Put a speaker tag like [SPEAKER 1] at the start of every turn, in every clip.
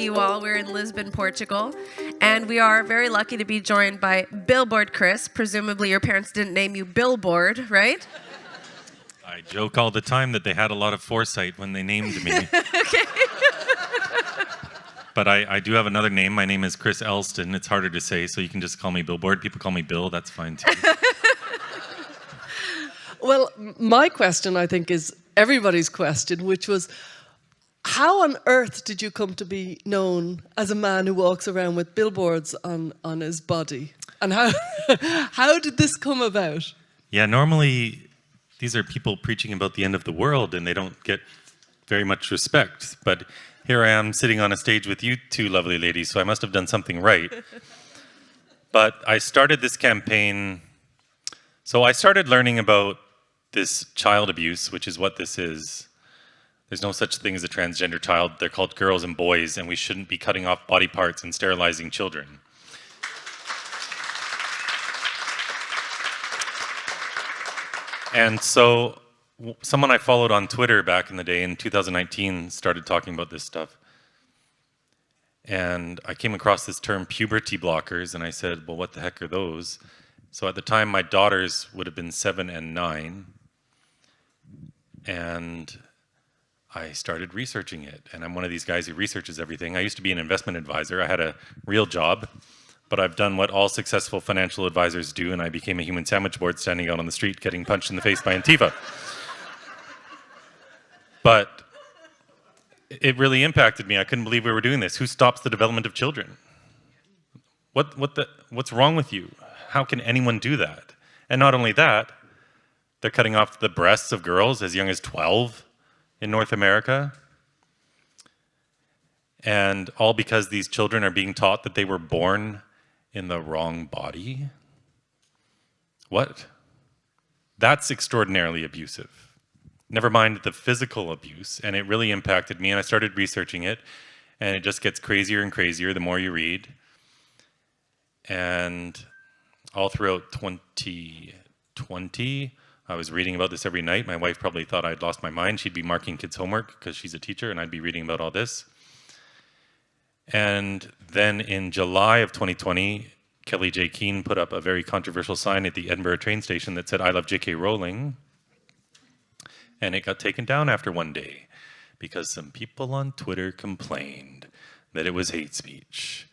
[SPEAKER 1] you all. We're in Lisbon, Portugal, and we are very lucky to be joined by Billboard Chris. Presumably your parents didn't name you Billboard, right?
[SPEAKER 2] I joke all the time that they had a lot of foresight when they named me.
[SPEAKER 1] Okay.
[SPEAKER 2] But I do have another name. My name is Chris Elston. It's harder to say, so you can just call me Billboard. People call me Bill. That's fine, too.
[SPEAKER 3] Well, my question, I think, is everybody's question, which was, how on earth did you come to be known as a man who walks around with billboards on his body? And how did this come about?
[SPEAKER 2] Yeah, normally these are people preaching about the end of the world, and they don't get very much respect. But here I am sitting on a stage with you two lovely ladies, so I must have done something right. But I started this campaign. So I started learning about this child abuse, which is what this is. There's no such thing as a transgender child. They're called girls and boys, and we shouldn't be cutting off body parts and sterilizing children. And so someone I followed on Twitter back in the day in 2019 started talking about this stuff. And I came across this term puberty blockers, and I said, well, what the heck are those? So at the time, my daughters would have been 7 and 9. And I started researching it. And I'm one of these guys who researches everything. I used to be an investment advisor. I had a real job. But I've done what all successful financial advisors do, and I became a human sandwich board standing out on the street getting punched in the face by Antifa. But it really impacted me. I couldn't believe we were doing this. Who stops the development of children? What's wrong with you? How can anyone do that? And not only that, they're cutting off the breasts of girls as young as 12 in North America. And all because these children are being taught that they were born in the wrong body? What? That's extraordinarily abusive. Never mind the physical abuse, and it really impacted me, and I started researching it, and it just gets crazier and crazier the more you read. And all throughout 2020, I was reading about this every night. My wife probably thought I'd lost my mind. She'd be marking kids' homework because she's a teacher, and I'd be reading about all this. And then in July of 2020, Kelly J. Keane put up a very controversial sign at the Edinburgh train station that said, "I love J.K. Rowling." And it got taken down after one day because some people on Twitter complained that it was hate speech.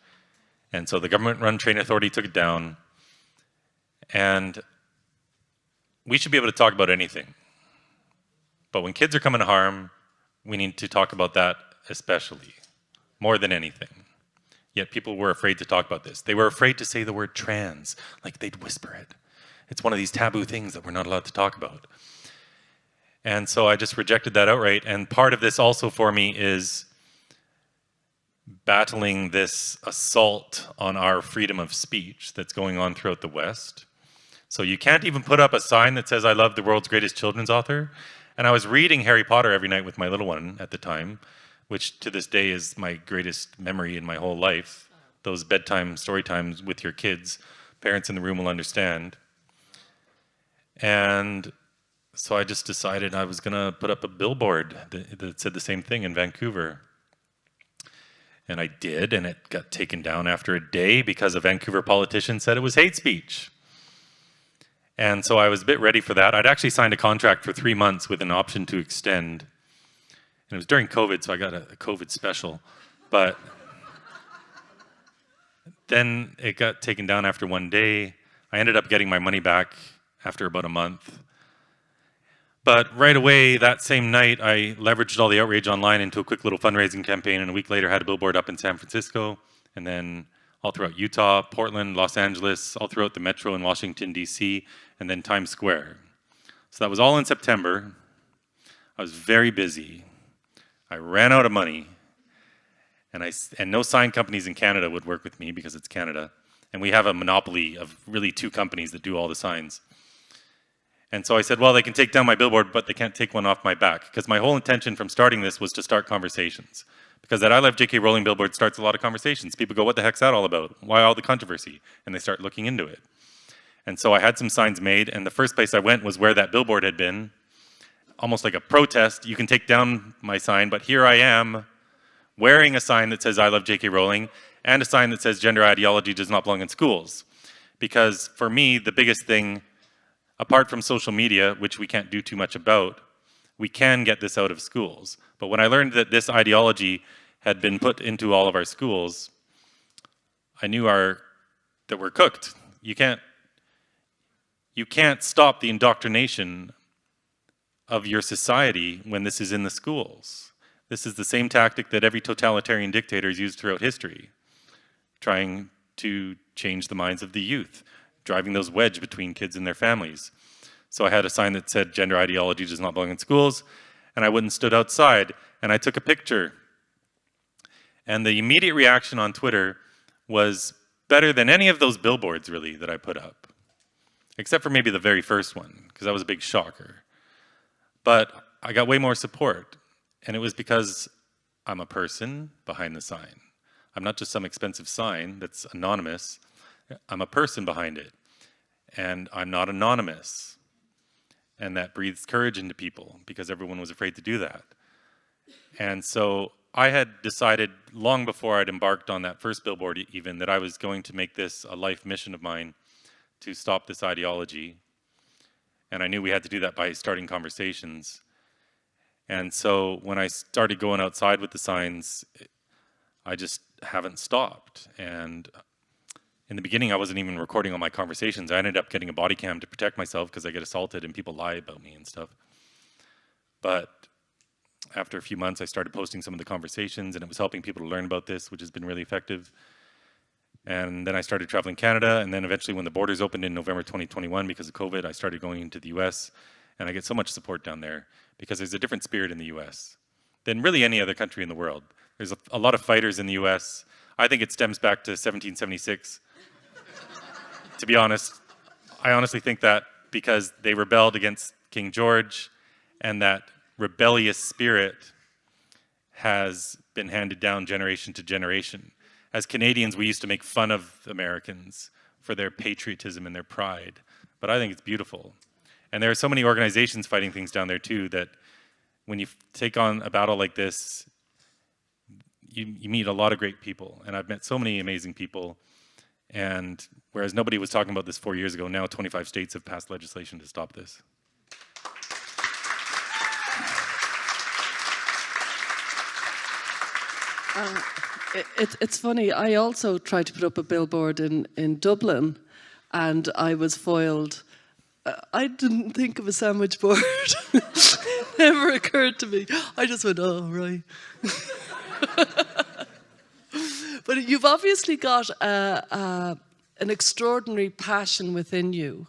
[SPEAKER 2] And so the government-run train authority took it down. And we should be able to talk about anything. But when kids are coming to harm, we need to talk about that especially. More than anything. Yet people were afraid to talk about this. They were afraid to say the word trans, like they'd whisper it. It's one of these taboo things that we're not allowed to talk about. And so I just rejected that outright. And part of this also for me is battling this assault on our freedom of speech that's going on throughout the West. So you can't even put up a sign that says, "I love the world's greatest children's author." And I was reading Harry Potter every night with my little one at the time, which to this day is my greatest memory in my whole life. Those bedtime story times with your kids, parents in the room will understand. And so I just decided I was gonna put up a billboard that said the same thing in Vancouver. And I did, and it got taken down after a day because a Vancouver politician said it was hate speech. And so I was a bit ready for that. I'd actually signed a contract for 3 months with an option to extend. And it was during COVID, so I got a COVID special. But then it got taken down after one day. I ended up getting my money back after about a month. But right away, that same night, I leveraged all the outrage online into a quick little fundraising campaign, and a week later had a billboard up in San Francisco, and then all throughout Utah, Portland, Los Angeles, all throughout the metro in Washington, D.C., and then Times Square. So that was all in September. I was very busy. I ran out of money, and no sign companies in Canada would work with me because it's Canada. And we have a monopoly of really 2 companies that do all the signs. And so I said, well, they can take down my billboard, but they can't take one off my back. Because my whole intention from starting this was to start conversations. Because that I Love J.K. Rowling billboard starts a lot of conversations. People go, what the heck's that all about? Why all the controversy? And they start looking into it. And so I had some signs made, and the first place I went was where that billboard had been. Almost like a protest. You can take down my sign, but here I am wearing a sign that says I love J.K. Rowling and a sign that says gender ideology does not belong in schools. Because for me, the biggest thing, apart from social media, which we can't do too much about, we can get this out of schools. But when I learned that this ideology had been put into all of our schools, I knew that we're cooked. You can't stop the indoctrination of your society when this is in the schools. This is the same tactic that every totalitarian dictator has used throughout history, trying to change the minds of the youth, driving those wedge between kids and their families. So I had a sign that said gender ideology does not belong in schools, and I went and stood outside and I took a picture. And the immediate reaction on Twitter was better than any of those billboards really that I put up, except for maybe the very first one, because that was a big shocker. But I got way more support, and it was because I'm a person behind the sign. I'm not just some expensive sign that's anonymous. I'm a person behind it, and I'm not anonymous. And that breathes courage into people because everyone was afraid to do that. And so I had decided long before I'd embarked on that first billboard even that I was going to make this a life mission of mine to stop this ideology. And I knew we had to do that by starting conversations. And so when I started going outside with the signs, I just haven't stopped. And in the beginning, I wasn't even recording all my conversations. I ended up getting a body cam to protect myself because I get assaulted and people lie about me and stuff. But after a few months, I started posting some of the conversations, and it was helping people to learn about this, which has been really effective. And then I started traveling Canada, and then eventually when the borders opened in November 2021 because of COVID, I started going into the US, and I get so much support down there because there's a different spirit in the US than really any other country in the world. There's a lot of fighters in the US. I think it stems back to 1776. To be honest, I honestly think that because they rebelled against King George, and that rebellious spirit has been handed down generation to generation. As Canadians, we used to make fun of Americans for their patriotism and their pride, but I think it's beautiful. And there are so many organizations fighting things down there too that when you take on a battle like this, you meet a lot of great people. And I've met so many amazing people. And whereas nobody was talking about this 4 years ago, now 25 states have passed legislation to stop this.
[SPEAKER 3] It's funny, I also tried to put up a billboard in Dublin, and I was foiled. I didn't think of a sandwich board. Never occurred to me. I just went, oh, right. But you've obviously got an extraordinary passion within you,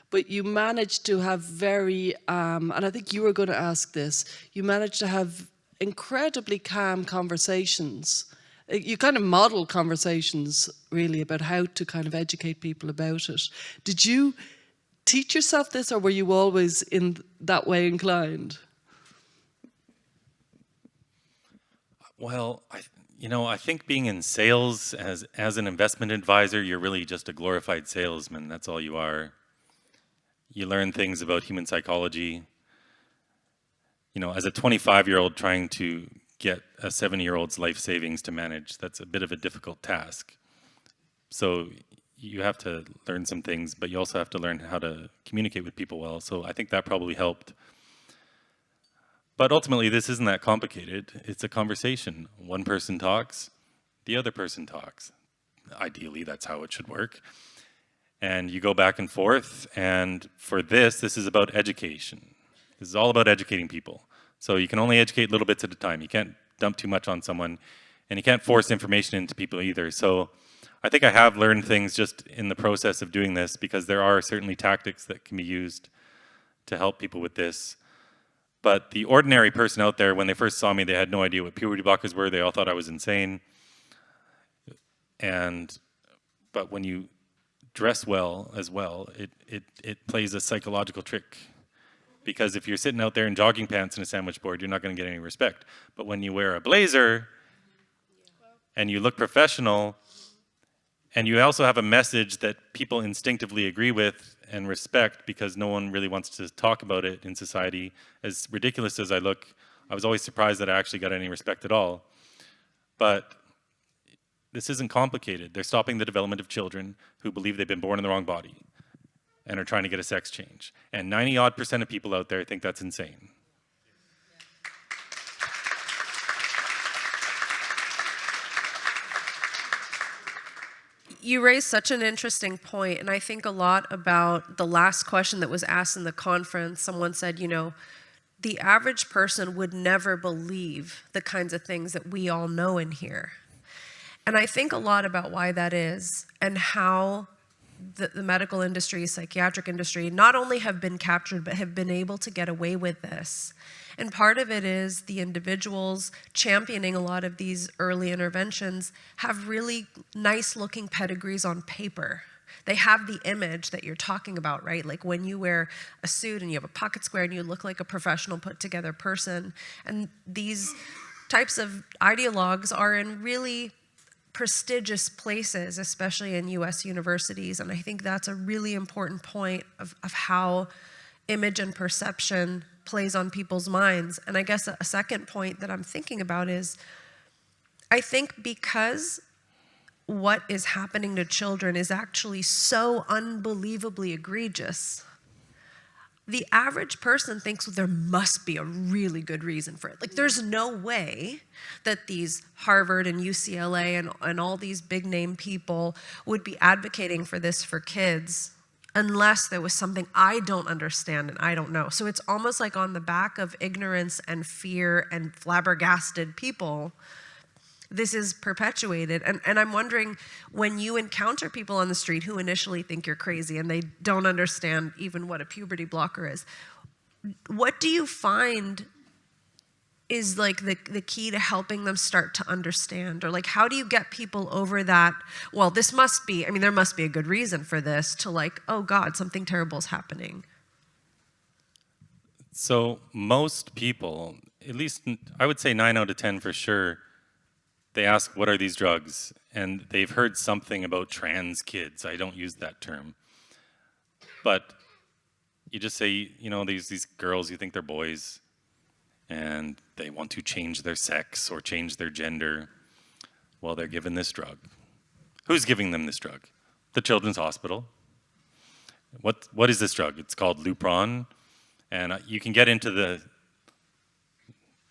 [SPEAKER 3] but you managed to have very, and I think you were going to ask this, you managed to have incredibly calm conversations. You kind of model conversations, really, about how to kind of educate people about it. Did you teach yourself this, or were you always in that way inclined?
[SPEAKER 2] Well, I think being in sales as an investment advisor, you're really just a glorified salesman. That's all you are. You learn things about human psychology. As a 25-year-old trying to get a 70-year-old's life savings to manage, that's a bit of a difficult task. So you have to learn some things, but you also have to learn how to communicate with people well. So I think that probably helped. But ultimately, this isn't that complicated. It's a conversation. One person talks, the other person talks. Ideally, that's how it should work. And you go back and forth, and for this is about education. This is all about educating people. So you can only educate little bits at a time. You can't dump too much on someone, and you can't force information into people either. So I think I have learned things just in the process of doing this, because there are certainly tactics that can be used to help people with this. But the ordinary person out there, when they first saw me, they had no idea what puberty blockers were. They all thought I was insane. But when you dress well as well, it plays a psychological trick. Because if you're sitting out there in jogging pants and a sandwich board, you're not going to get any respect. But when you wear a blazer and you look professional, and you also have a message that people instinctively agree with and respect, because no one really wants to talk about it in society, as ridiculous as I look, I was always surprised that I actually got any respect at all. But this isn't complicated. They're stopping the development of children who believe they've been born in the wrong body and are trying to get a sex change. And 90-odd% of people out there think that's insane.
[SPEAKER 1] You raised such an interesting point, and I think a lot about the last question that was asked in the conference. Someone said, you know, the average person would never believe the kinds of things that we all know in here. And I think a lot about why that is and how the medical industry, psychiatric industry, not only have been captured, but have been able to get away with this. And part of it is the individuals championing a lot of these early interventions have really nice looking pedigrees on paper. They have the image that you're talking about, right? Like when you wear a suit and you have a pocket square and you look like a professional put together person. And these types of ideologues are in really prestigious places, especially in US universities. And I think that's a really important point of how image and perception plays on people's minds. And I guess a second point that I'm thinking about is, I think because what is happening to children is actually so unbelievably egregious, the average person thinks there must be a really good reason for it. Like, there's no way that these Harvard and UCLA and all these big name people would be advocating for this for kids unless there was something I don't understand and I don't know. So it's almost like on the back of ignorance and fear and flabbergasted people, this is perpetuated. And I'm wondering, when you encounter people on the street who initially think you're crazy and they don't understand even what a puberty blocker is, what do you find is like the key to helping them start to understand? Or like, how do you get people over that, well, this must be, I mean, there must be a good reason for this, to like, oh God, something terrible is happening?
[SPEAKER 2] So most people, at least I would say 9 out of 10 for sure, they ask, what are these drugs? And they've heard something about trans kids. I don't use that term. But you just say, you know, these girls, you think they're boys, and they want to change their sex or change their gender. Well, they're given this drug. Who's giving them this drug? The Children's Hospital. What is this drug? It's called Lupron. And you can get into the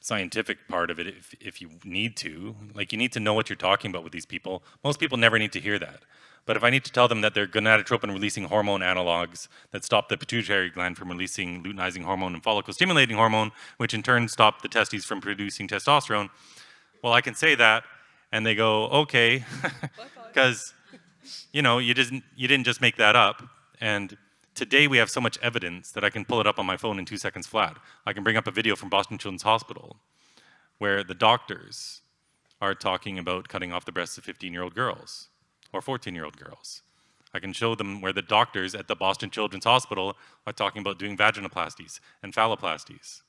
[SPEAKER 2] scientific part of it if you need to. Like, you need to know what you're talking about with these people. Most people never need to hear that. But if I need to tell them that they're gonadotropin releasing hormone analogs that stop the pituitary gland from releasing luteinizing hormone and follicle stimulating hormone, which in turn stop the testes from producing testosterone, well, I can say that, and they go, okay, because you know, you didn't just make that up. And today we have so much evidence that I can pull it up on my phone in 2 seconds flat. I can bring up a video from Boston Children's Hospital where the doctors are talking about cutting off the breasts of 15-year-old girls or 14-year-old girls. I can show them where the doctors at the Boston Children's Hospital are talking about doing vaginoplasties and phalloplasties.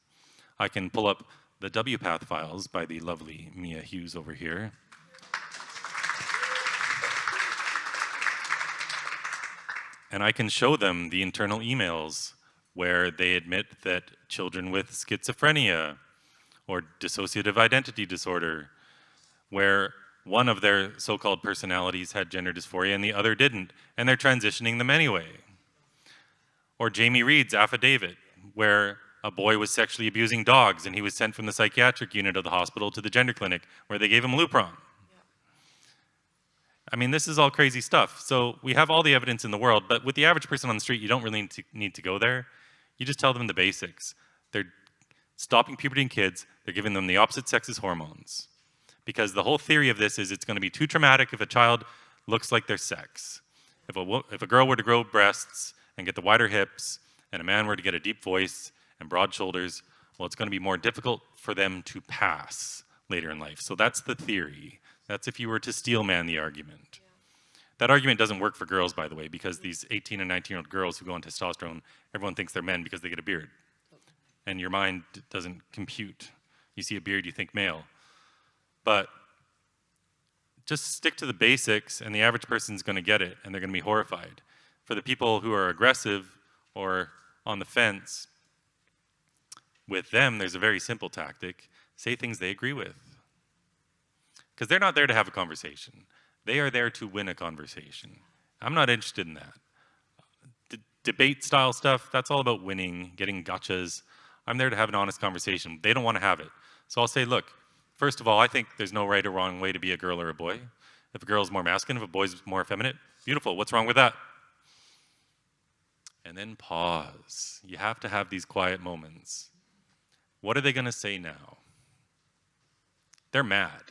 [SPEAKER 2] I can pull up the WPATH files by the lovely Mia Hughes over here. And I can show them the internal emails where they admit that children with schizophrenia or dissociative identity disorder, where one of their so-called personalities had gender dysphoria and the other didn't, and they're transitioning them anyway. Or Jamie Reed's affidavit, where a boy was sexually abusing dogs and he was sent from the psychiatric unit of the hospital to the gender clinic where they gave him Lupron. I mean, this is all crazy stuff. So we have all the evidence in the world, but with the average person on the street, you don't really need to go there. You just tell them the basics. They're stopping puberty in kids. They're giving them the opposite sex's hormones. Because the whole theory of this is it's going to be too traumatic if a child looks like their sex. If a girl were to grow breasts and get the wider hips, and a man were to get a deep voice and broad shoulders, well, it's going to be more difficult for them to pass later in life. So that's the theory. That's if you were to steel man the argument. That argument doesn't work for girls, by the way, because these 18 and 19-year-old girls who go on testosterone, everyone thinks they're men because they get a beard. And your mind doesn't compute. You see a beard, you think male. But just stick to the basics, and the average person's going to get it, and they're going to be horrified. For the people who are aggressive or on the fence, with them, there's a very simple tactic. Say things they agree with. because they're not there to have a conversation. They are there to win a conversation. I'm not interested in that. Debate style stuff, that's all about winning, getting gotchas. I'm there to have an honest conversation. They don't want to have it. So I'll say, look, first of all, I think there's no right or wrong way to be a girl or a boy. If a girl's more masculine, if a boy's more effeminate, beautiful. What's wrong with that? And then pause. You have to have these quiet moments. What are they going to say now? They're mad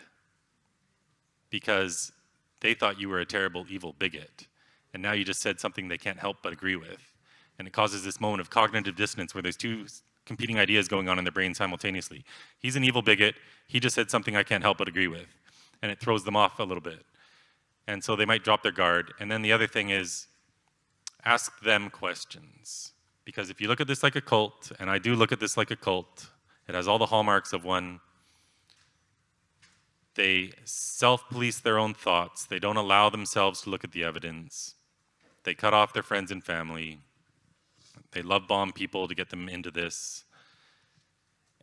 [SPEAKER 2] because they thought you were a terrible, evil bigot. And now you just said something they can't help but agree with. And it causes this moment of cognitive dissonance where there's two competing ideas going on in their brain simultaneously. He's an evil bigot. He just said something I can't help but agree with. And it throws them off a little bit. And so they might drop their guard. And then the other thing is, ask them questions. Because if you look at this like a cult, and I do look at this like a cult, it has all the hallmarks of one. They self-police their own thoughts. They don't allow themselves to look at the evidence. They cut off their friends and family. They love bomb people to get them into this.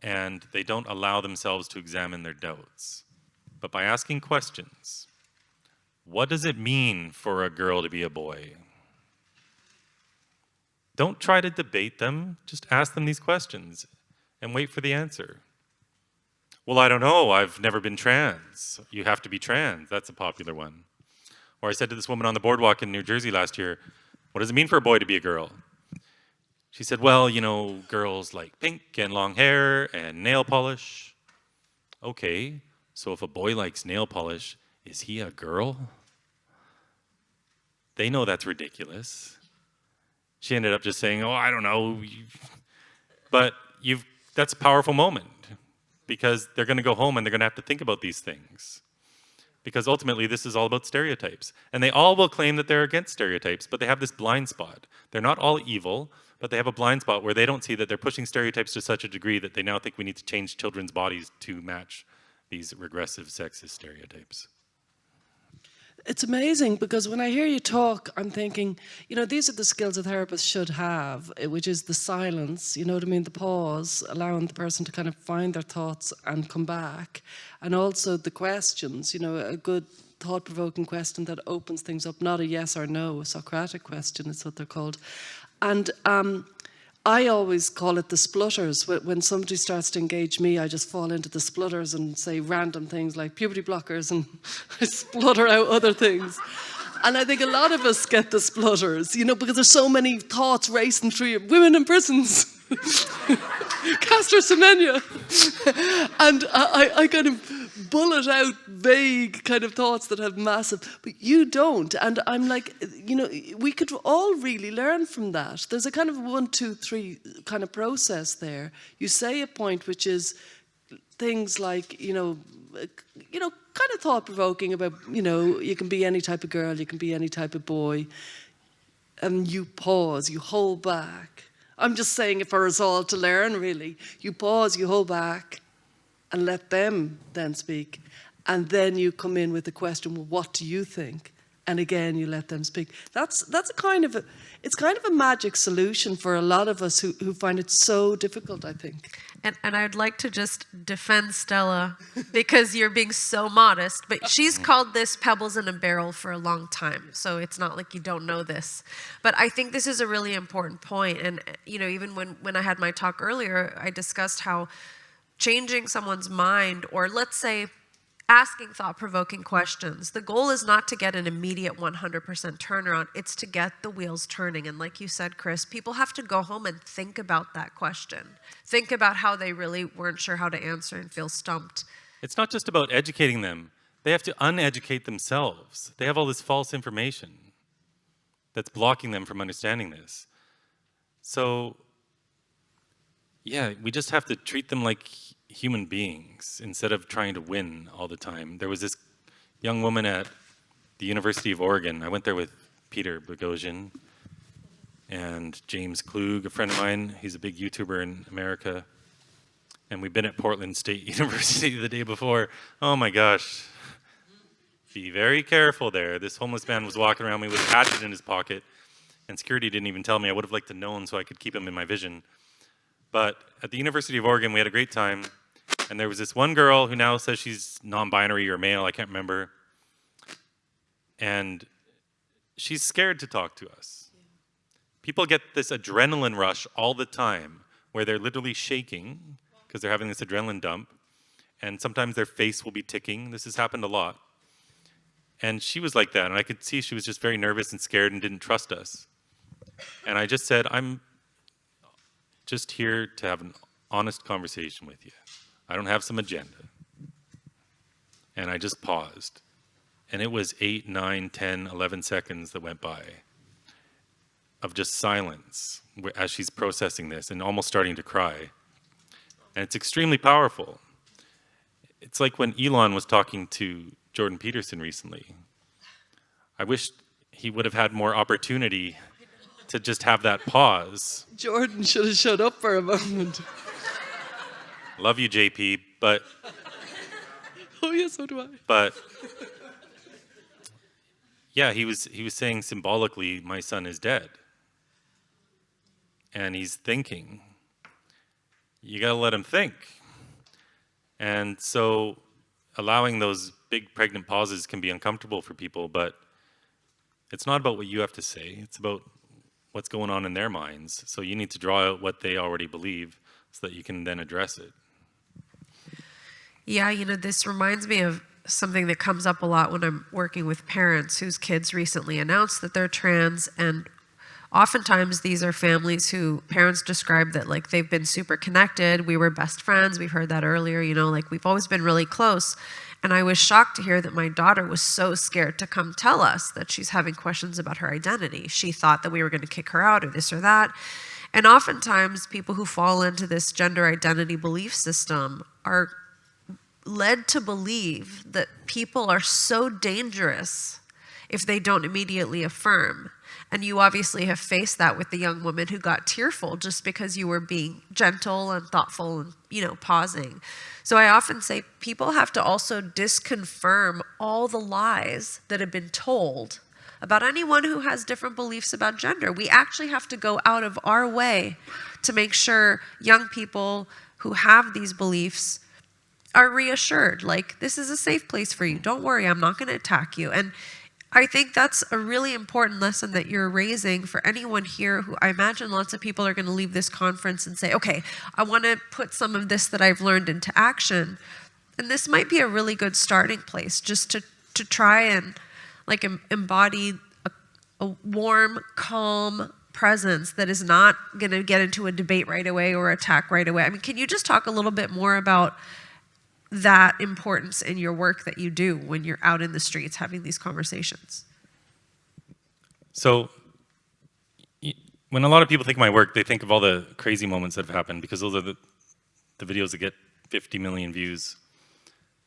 [SPEAKER 2] And they don't allow themselves to examine their doubts. But by asking questions, what does it mean for a girl to be a boy? Don't try to debate them. Just ask them these questions and wait for the answer. Well, I don't know. I've never been trans. You have to be trans. That's a popular one. Or I said to this woman on the boardwalk in New Jersey last year, what does it mean for a boy to be a girl? She said, well, you know, girls like pink and long hair and nail polish. Okay, so if a boy likes nail polish, is he a girl? They know that's ridiculous. She ended up just saying, oh, I don't know. But that's a powerful moment because they're going to go home and they're going to have to think about these things. Because ultimately, this is all about stereotypes. And they all will claim that they're against stereotypes, but they have this blind spot. They're not all evil, but they have a blind spot where they don't see that they're pushing stereotypes to such a degree that they now think we need to change children's bodies to match these regressive sexist stereotypes.
[SPEAKER 3] It's amazing because when I hear you talk, I'm thinking, you know, these are the skills a therapist should have, which is the silence, you know what I mean, the pause, allowing the person to kind of find their thoughts and come back. And also the questions, you know, a good thought-provoking question that opens things up, not a yes or no, a Socratic question is what they're called. And I always call it the splutters. When somebody starts to engage me, I just fall into the splutters and say random things like puberty blockers and I splutter out other things. And I think a lot of us get the splutters, you know, because there's so many thoughts racing through you. Women in prisons. Castor Semenya. And I kind of bullet out vague kind of thoughts that have massive, but you don't. And I'm like, you know, we could all really learn from that. There's a kind of 1, 2, 3 kind of process there. You say a point which is things like, you know, kind of thought-provoking about, you know, you can be any type of girl, you can be any type of boy, and you pause, you hold back. I'm just saying it for us all to learn, really. You pause, you hold back, and let them then speak. And then you come in with the question, well, what do you think? And again, you let them speak. It's kind of a magic solution for a lot of us who find it so difficult, I think.
[SPEAKER 1] And I'd like to just defend Stella because you're being so modest, but she's called this pebbles in a barrel for a long time. So it's not like you don't know this. But I think this is a really important point. And, you know, even when I had my talk earlier, I discussed how changing someone's mind, or let's say asking thought-provoking questions, the goal is not to get an immediate 100% turnaround, it's to get the wheels turning. And like you said, Chris, people have to go home and think about that question. Think about how they really weren't sure how to answer and feel stumped.
[SPEAKER 2] It's not just about educating them. They have to uneducate themselves. They have all this false information that's blocking them from understanding this. So yeah, we just have to treat them like human beings instead of trying to win all the time. There was this young woman at the University of Oregon. I went there with Peter Boghossian and James Klug, a friend of mine. He's a big YouTuber in America. And we've been at Portland State University the day before. Oh my gosh. Be very careful there. This homeless man was walking around me with a hatchet in his pocket, and security didn't even tell me. I would have liked to known so I could keep him in my vision. But at the University of Oregon, we had a great time, And there was this one girl who now says she's non-binary or male, I can't remember. And she's scared to talk to us. People get this adrenaline rush all the time where they're literally shaking because they're having this adrenaline dump. And sometimes their face will be ticking. This has happened a lot. And she was like that. And I could see she was just very nervous and scared and didn't trust us. And I just said, I'm just here to have an honest conversation with you. I don't have some agenda. And I just paused. And it was 8, 9, 10, 11 seconds that went by of just silence as she's processing this and almost starting to cry. And it's extremely powerful. It's like when Elon was talking to Jordan Peterson recently. I wish he would have had more opportunity to just have that pause.
[SPEAKER 3] Jordan should have shut up for a moment.
[SPEAKER 2] Love you, JP, but
[SPEAKER 3] Oh, yeah, so do I.
[SPEAKER 2] But yeah, he was saying symbolically, my son is dead. And he's thinking. You got to let him think. And so allowing those big pregnant pauses can be uncomfortable for people, but it's not about what you have to say. It's about what's going on in their minds. So you need to draw out what they already believe so that you can then address it.
[SPEAKER 1] Yeah, this reminds me of something that comes up a lot when I'm working with parents whose kids recently announced that they're trans, and oftentimes these are families who parents describe that like they've been super connected. We were best friends. We've heard that earlier, like we've always been really close. And I was shocked to hear that my daughter was so scared to come tell us that she's having questions about her identity. She thought that we were going to kick her out or this or that. And oftentimes people who fall into this gender identity belief system are led to believe that people are so dangerous if they don't immediately affirm. And you obviously have faced that with the young woman who got tearful just because you were being gentle and thoughtful and, pausing. So I often say people have to also disconfirm all the lies that have been told about anyone who has different beliefs about gender. We actually have to go out of our way to make sure young people who have these beliefs are reassured, like, this is a safe place for you. Don't worry, I'm not going to attack you. And I think that's a really important lesson that you're raising for anyone here who I imagine lots of people are going to leave this conference and say, okay, I want to put some of this that I've learned into action. And this might be a really good starting place just to try and like embody a warm, calm presence that is not going to get into a debate right away or attack right away. I mean, can you just talk a little bit more about that importance in your work that you do when you're out in the streets having these conversations?
[SPEAKER 2] So when a lot of people think of my work, they think of all the crazy moments that have happened because those are the videos that get 50 million views.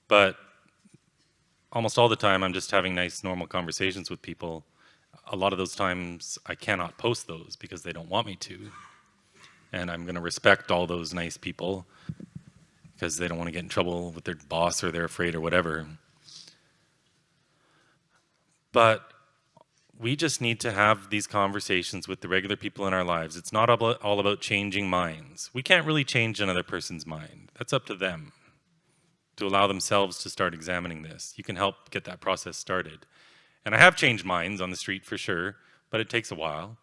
[SPEAKER 2] But almost all the time, I'm just having nice, normal conversations with people. A lot of those times, I cannot post those because they don't want me to. And I'm going to respect all those nice people because they don't want to get in trouble with their boss or they're afraid or whatever. But we just need to have these conversations with the regular people in our lives. It's not all about changing minds. We can't really change another person's mind. That's up to them to allow themselves to start examining this. You can help get that process started. And I have changed minds on the street for sure, but it takes a while.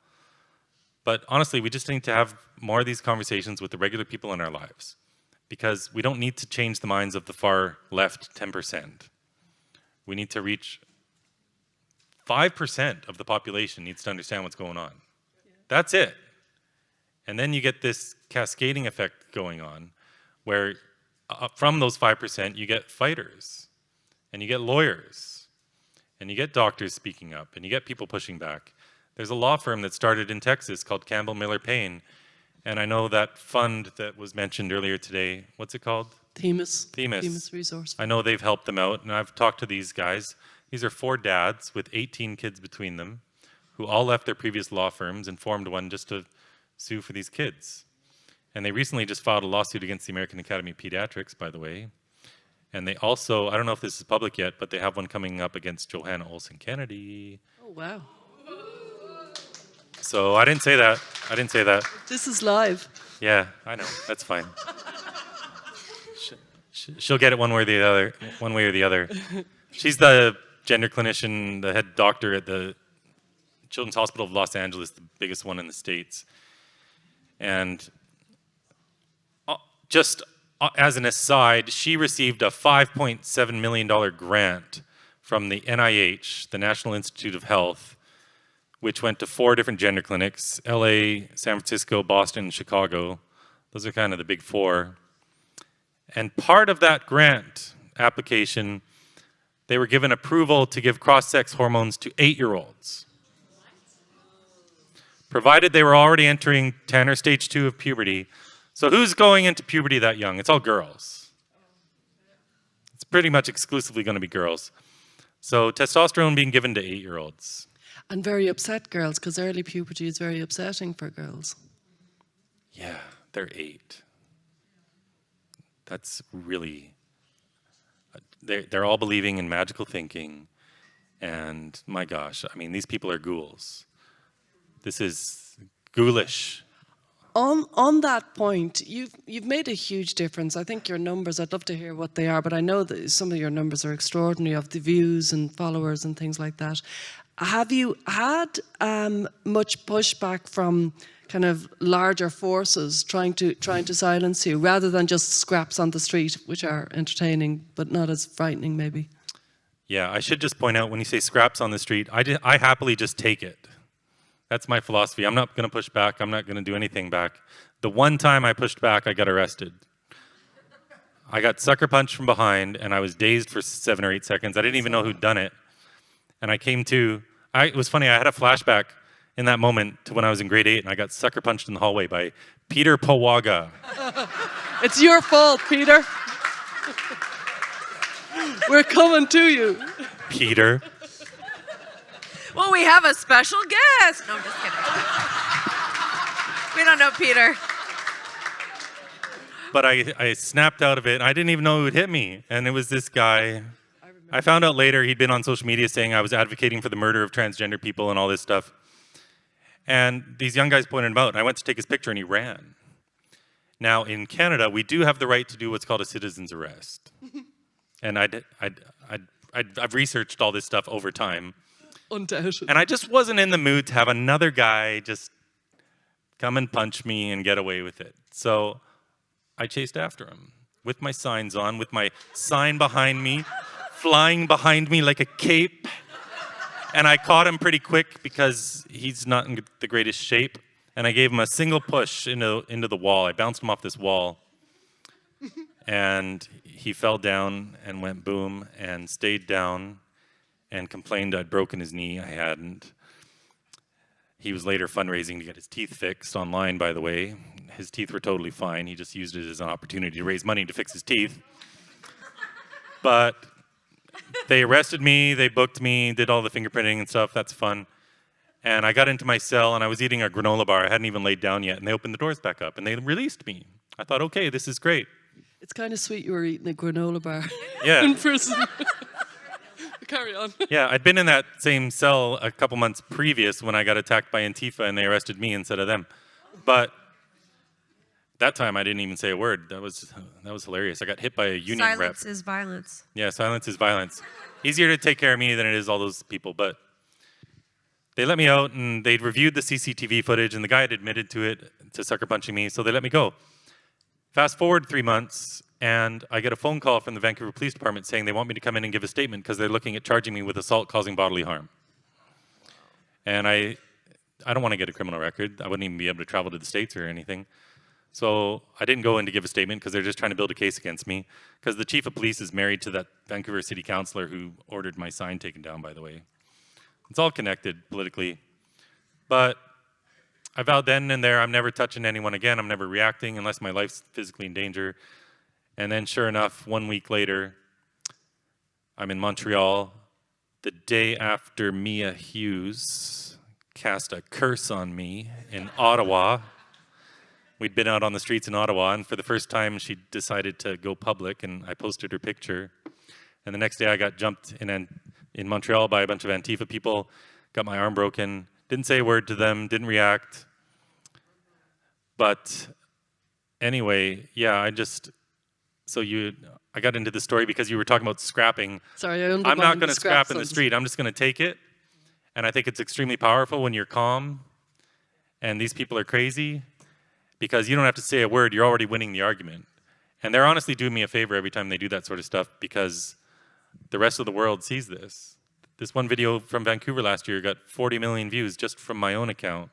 [SPEAKER 2] But honestly, we just need to have more of these conversations with the regular people in our lives, because we don't need to change the minds of the far left 10%. We need to reach 5% of the population needs to understand what's going on. That's it. And then you get this cascading effect going on where from those 5%, you get fighters, and you get lawyers, and you get doctors speaking up, and you get people pushing back. There's a law firm that started in Texas called Campbell Miller Payne. And I know that fund that was mentioned earlier today, what's it called?
[SPEAKER 3] Themis.
[SPEAKER 2] Themis.
[SPEAKER 3] Themis Resource.
[SPEAKER 2] I know they've helped them out, and I've talked to these guys. These are 4 dads with 18 kids between them who all left their previous law firms and formed one just to sue for these kids. And they recently just filed a lawsuit against the American Academy of Pediatrics, by the way. And they also, I don't know if this is public yet, but they have one coming up against Johanna Olsen Kennedy.
[SPEAKER 3] Oh, wow.
[SPEAKER 2] So I didn't say that. I didn't say that.
[SPEAKER 3] This is live.
[SPEAKER 2] Yeah, I know. That's fine. She'll get it one way or the other. One way or the other. She's the gender clinician, the head doctor at the Children's Hospital of Los Angeles, the biggest one in the States. And just as an aside, she received a $5.7 million grant from the NIH, the National Institute of Health, which went to 4 different gender clinics, LA, San Francisco, Boston, and Chicago. Those are kind of the big 4. And part of that grant application, they were given approval to give cross-sex hormones to 8-year-olds, provided they were already entering 10 or stage 2 of puberty. So who's going into puberty that young? It's all girls. It's pretty much exclusively going to be girls. So testosterone being given to 8-year-olds.
[SPEAKER 3] And very upset girls, because early puberty is very upsetting for girls.
[SPEAKER 2] Yeah, they're 8. That's really... They're all believing in magical thinking. And my gosh, I mean, these people are ghouls. This is ghoulish.
[SPEAKER 3] On that point, you've made a huge difference. I think your numbers, I'd love to hear what they are, but I know that some of your numbers are extraordinary, of the views and followers and things like that. Have you had much pushback from kind of larger forces trying to silence you, rather than just scraps on the street, which are entertaining but not as frightening maybe?
[SPEAKER 2] Yeah, I should just point out, when you say scraps on the street, I happily just take it. That's my philosophy. I'm not going to push back. I'm not going to do anything back. The one time I pushed back, I got arrested. I got sucker punched from behind, and I was dazed for 7 or 8 seconds. I didn't even know who'd done it. And I came to, it was funny, I had a flashback in that moment to when I was in grade 8, and I got sucker punched in the hallway by Peter Pawaga.
[SPEAKER 3] It's your fault, Peter. We're coming to you.
[SPEAKER 2] Peter.
[SPEAKER 1] Well, we have a special guest. No, I'm just kidding. We don't know Peter.
[SPEAKER 2] But I snapped out of it. I didn't even know who would hit me. And it was this guy. I found out later he'd been on social media saying I was advocating for the murder of transgender people and all this stuff. And these young guys pointed him out. And I went to take his picture, and he ran. Now, in Canada, we do have the right to do what's called a citizen's arrest. And I've researched all this stuff over time.
[SPEAKER 3] Undoubted.
[SPEAKER 2] And I just wasn't in the mood to have another guy just come and punch me and get away with it. So I chased after him with my signs on, with my sign behind me, flying behind me like a cape. And I caught him pretty quick because he's not in the greatest shape. And I gave him a single push into the wall. I bounced him off this wall. And he fell down and went boom and stayed down and complained I'd broken his knee. I hadn't. He was later fundraising to get his teeth fixed online, by the way. His teeth were totally fine. He just used it as an opportunity to raise money to fix his teeth. But they arrested me, they booked me, did all the fingerprinting and stuff. That's fun. And I got into my cell, and I was eating a granola bar. I hadn't even laid down yet, and they opened the doors back up, and they released me. I thought, okay, this is great.
[SPEAKER 3] It's kind of sweet you were eating a granola bar
[SPEAKER 2] Yeah.
[SPEAKER 3] in prison. Carry on.
[SPEAKER 2] Yeah, I'd been in that same cell a couple months previous when I got attacked by Antifa, and they arrested me instead of them. But that time I didn't even say a word. That was hilarious. I got hit by a union rep.
[SPEAKER 1] Silence is violence.
[SPEAKER 2] Yeah, silence is violence. Easier to take care of me than it is all those people. But they let me out, and they'd reviewed the CCTV footage, and the guy had admitted to sucker punching me, so they let me go. Fast forward 3 months, and I get a phone call from the Vancouver Police Department saying they want me to come in and give a statement because they're looking at charging me with assault causing bodily harm. And I don't want to get a criminal record. I wouldn't even be able to travel to the States or anything. So I didn't go in to give a statement because they're just trying to build a case against me, because the chief of police is married to that Vancouver city councillor who ordered my sign taken down, by the way. It's all connected politically. But I vowed then and there I'm never touching anyone again. I'm never reacting unless my life's physically in danger. And then sure enough, 1 week later, I'm in Montreal the day after Mia Hughes cast a curse on me in Ottawa. We'd been out on the streets in Ottawa, and for the first time, she decided to go public, and I posted her picture. And the next day, I got jumped in Montreal by a bunch of Antifa people, got my arm broken, didn't say a word to them, didn't react. But anyway, yeah, So I got into the story because you were talking about scrapping.
[SPEAKER 3] Sorry, I
[SPEAKER 2] I'm
[SPEAKER 3] undermined
[SPEAKER 2] not going
[SPEAKER 3] the
[SPEAKER 2] to scrap in the
[SPEAKER 3] sentence.
[SPEAKER 2] street. I'm just going to take it. And I think it's extremely powerful when you're calm and these people are crazy because you don't have to say a word. You're already winning the argument. And they're honestly doing me a favor every time they do that sort of stuff because the rest of the world sees this. This one video from Vancouver last year got 40 million views just from my own account.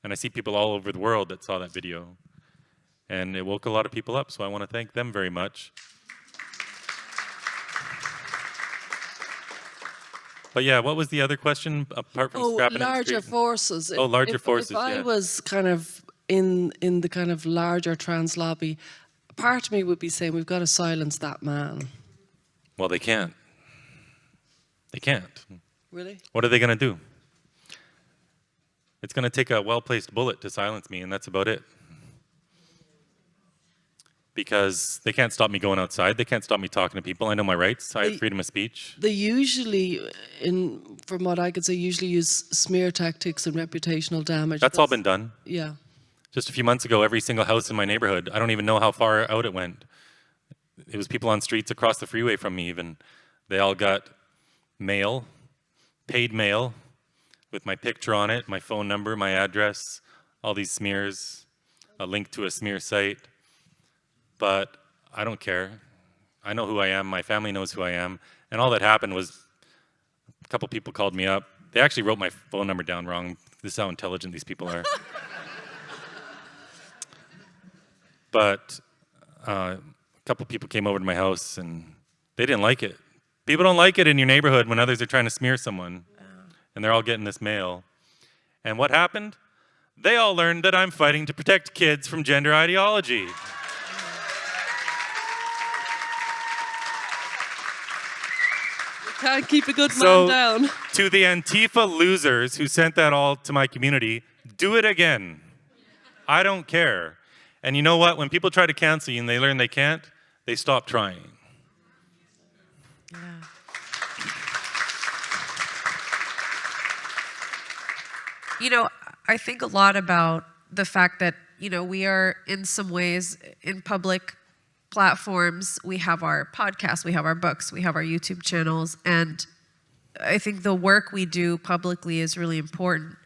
[SPEAKER 2] And I see people all over the world that saw that video. And it woke a lot of people up, so I want to thank them very much. But yeah, what was the other question apart from scrapping in the
[SPEAKER 3] larger
[SPEAKER 2] street?
[SPEAKER 3] forces.
[SPEAKER 2] Larger forces,
[SPEAKER 3] If I
[SPEAKER 2] yeah.
[SPEAKER 3] was kind of in the kind of larger trans lobby, part of me would be saying we've got to silence that man.
[SPEAKER 2] Well, they can't. They can't.
[SPEAKER 3] Really?
[SPEAKER 2] What are they going to do? It's going to take a well-placed bullet to silence me, and that's about it. Because they can't stop me going outside. They can't stop me talking to people. I know my rights. I have freedom of speech.
[SPEAKER 3] They usually, from what I could say, usually use smear tactics and reputational damage.
[SPEAKER 2] That's all been done.
[SPEAKER 3] Yeah.
[SPEAKER 2] Just a few months ago, every single house in my neighborhood, I don't even know how far out it went. It was people on streets across the freeway from me even. They all got mail, paid mail, with my picture on it, my phone number, my address, all these smears, a link to a smear site. But I don't care. I know who I am. My family knows who I am. And all that happened was a couple people called me up. They actually wrote my phone number down wrong. This is how intelligent these people are. But a couple people came over to my house and they didn't like it. People don't like it in your neighborhood when others are trying to smear someone. And they're all getting this mail. And what happened? They all learned that I'm fighting to protect kids from gender ideology.
[SPEAKER 3] Can't keep a good man down.
[SPEAKER 2] To the Antifa losers who sent that all to my community, do it again. I don't care. And you know what? When people try to cancel you and they learn they can't, they stop trying.
[SPEAKER 1] Yeah. You know, I think a lot about the fact that, you know, we are in some ways in public platforms. We have our podcasts, we have our books, we have our YouTube channels, and I think the work we do publicly is really important.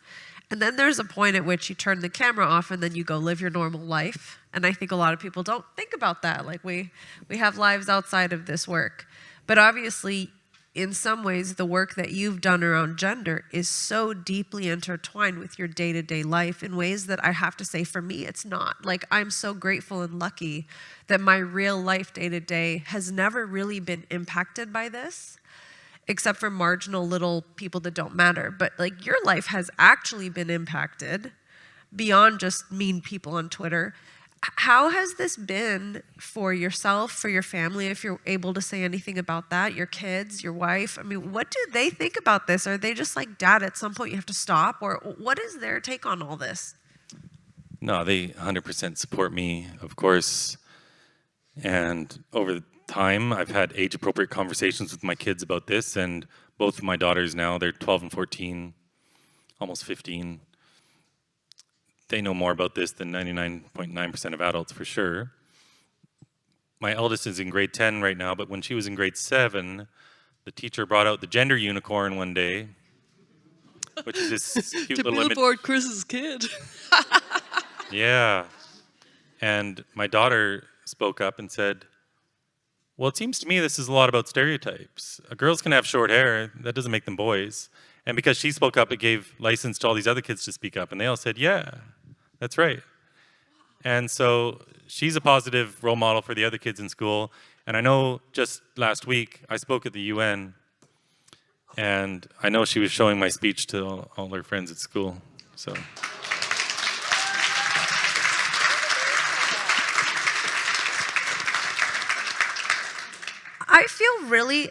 [SPEAKER 1] And then there's a point at which you turn the camera off and then you go live your normal life. And I think a lot of people don't think about that. Like we have lives outside of this work. But obviously, in some ways, the work that you've done around gender is so deeply intertwined with your day-to-day life in ways that I have to say, for me, it's not. Like, I'm so grateful and lucky that my real life day-to-day has never really been impacted by this, except for marginal little people that don't matter. But like, your life has actually been impacted beyond just mean people on Twitter. How has this been for yourself, for your family, if you're able to say anything about that, your kids, your wife? I mean, what do they think about this? Are they just like, Dad, at some point you have to stop? Or what is their take on all this?
[SPEAKER 2] No, they 100% support me, of course. And over time, I've had age-appropriate conversations with my kids about this, and both of my daughters now, they're 12 and 14, almost 15. They know more about this than 99.9% of adults, for sure. My eldest is in grade 10 right now, but when she was in grade 7, the teacher brought out the gender unicorn one day, which is this cute
[SPEAKER 3] To
[SPEAKER 2] little image.
[SPEAKER 3] Billboard Chris's kid.
[SPEAKER 2] Yeah. And my daughter spoke up and said, well, it seems to me this is a lot about stereotypes. Girls can have short hair. That doesn't make them boys. And because she spoke up, it gave license to all these other kids to speak up. And they all said, yeah, that's right. And so she's a positive role model for the other kids in school. And I know just last week, I spoke at the UN. And I know she was showing my speech to all her friends at school. So.
[SPEAKER 1] I feel really,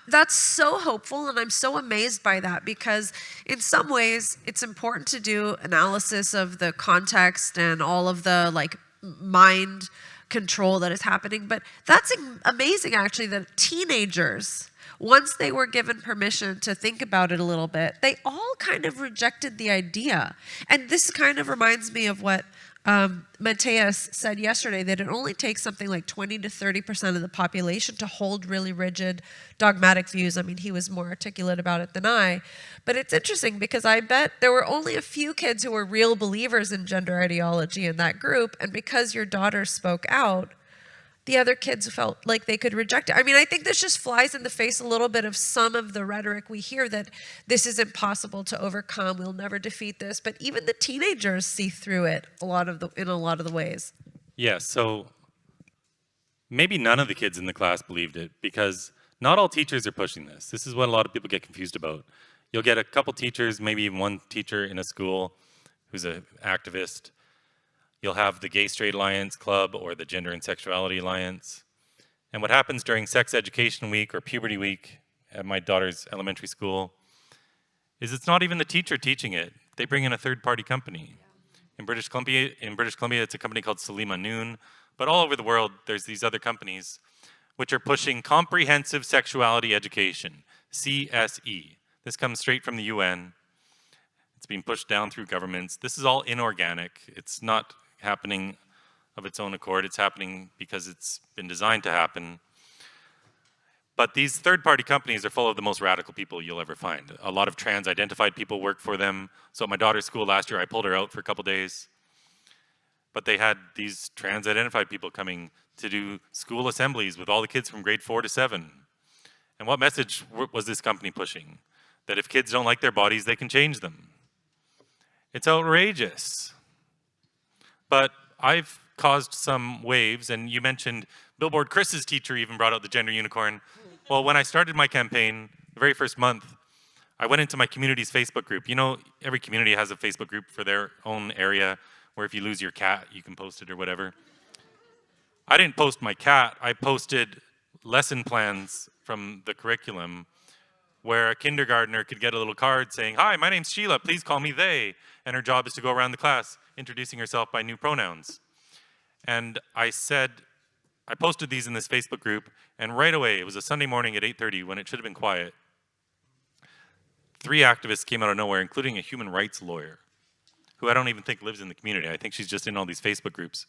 [SPEAKER 1] that's so hopeful, and I'm so amazed by that, because in some ways it's important to do analysis of the context and all of the like mind control that is happening. But that's amazing, actually, that teenagers, once they were given permission to think about it a little bit, they all kind of rejected the idea. And this kind of reminds me of what Mateus said yesterday that it only takes something like 20 to 30% of the population to hold really rigid dogmatic views. I mean, he was more articulate about it than I. But it's interesting because I bet there were only a few kids who were real believers in gender ideology in that group. And because your daughter spoke out, the other kids felt like they could reject it. I mean, I think this just flies in the face a little bit of some of the rhetoric we hear that this is impossible to overcome. We'll never defeat this. But even the teenagers see through it in a lot of the ways.
[SPEAKER 2] Yeah, so maybe none of the kids in the class believed it because not all teachers are pushing this. This is what a lot of people get confused about. You'll get a couple teachers, maybe even one teacher in a school who's an activist. You'll have the Gay Straight Alliance Club or the Gender and Sexuality Alliance. And what happens during Sex Education Week or Puberty Week at my daughter's elementary school is it's not even the teacher teaching it. They bring in a third-party company. In British Columbia, it's a company called Salima Noon. But all over the world, there's these other companies which are pushing comprehensive sexuality education, CSE. This comes straight from the UN. It's being pushed down through governments. This is all inorganic. It's not happening of its own accord. It's happening because it's been designed to happen. But these third-party companies are full of the most radical people you'll ever find. A lot of trans-identified people work for them. So at my daughter's school last year, I pulled her out for a couple days. But they had these trans-identified people coming to do school assemblies with all the kids from grade 4 to 7. And what message was this company pushing? That if kids don't like their bodies, they can change them. It's outrageous. But I've caused some waves, and you mentioned Billboard Chris's teacher even brought out the gender unicorn. Well, when I started my campaign, the very first month, I went into my community's Facebook group. You know, every community has a Facebook group for their own area, where if you lose your cat, you can post it or whatever. I didn't post my cat. I posted lesson plans from the curriculum where a kindergartner could get a little card saying, "Hi, my name's Sheila, please call me they." And her job is to go around the class introducing herself by new pronouns. And I posted these in this Facebook group, and right away, it was a Sunday morning at 8:30 when it should have been quiet. 3 activists came out of nowhere, including a human rights lawyer, who I don't even think lives in the community. I think she's just in all these Facebook groups.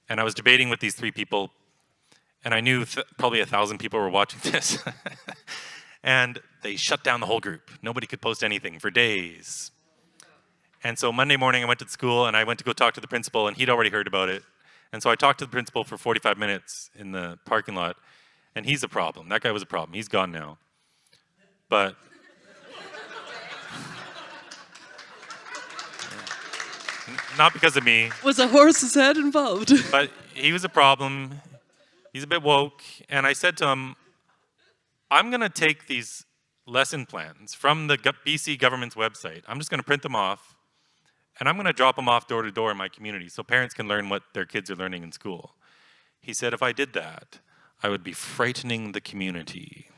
[SPEAKER 2] And I was debating with these 3 people, and I knew probably 1,000 people were watching this. And they shut down the whole group. Nobody could post anything for days. And so Monday morning I went to the school and I went to go talk to the principal, and he'd already heard about it. And so I talked to the principal for 45 minutes in the parking lot, and he's a problem. That guy was a problem. He's gone now. But not because of me.
[SPEAKER 3] Was a horse's head involved?
[SPEAKER 2] But he was a problem. He's a bit woke. And I said to him, I'm going to take these lesson plans from the BC government's website. I'm just going to print them off, and I'm going to drop them off door to door in my community so parents can learn what their kids are learning in school. He said, if I did that, I would be frightening the community.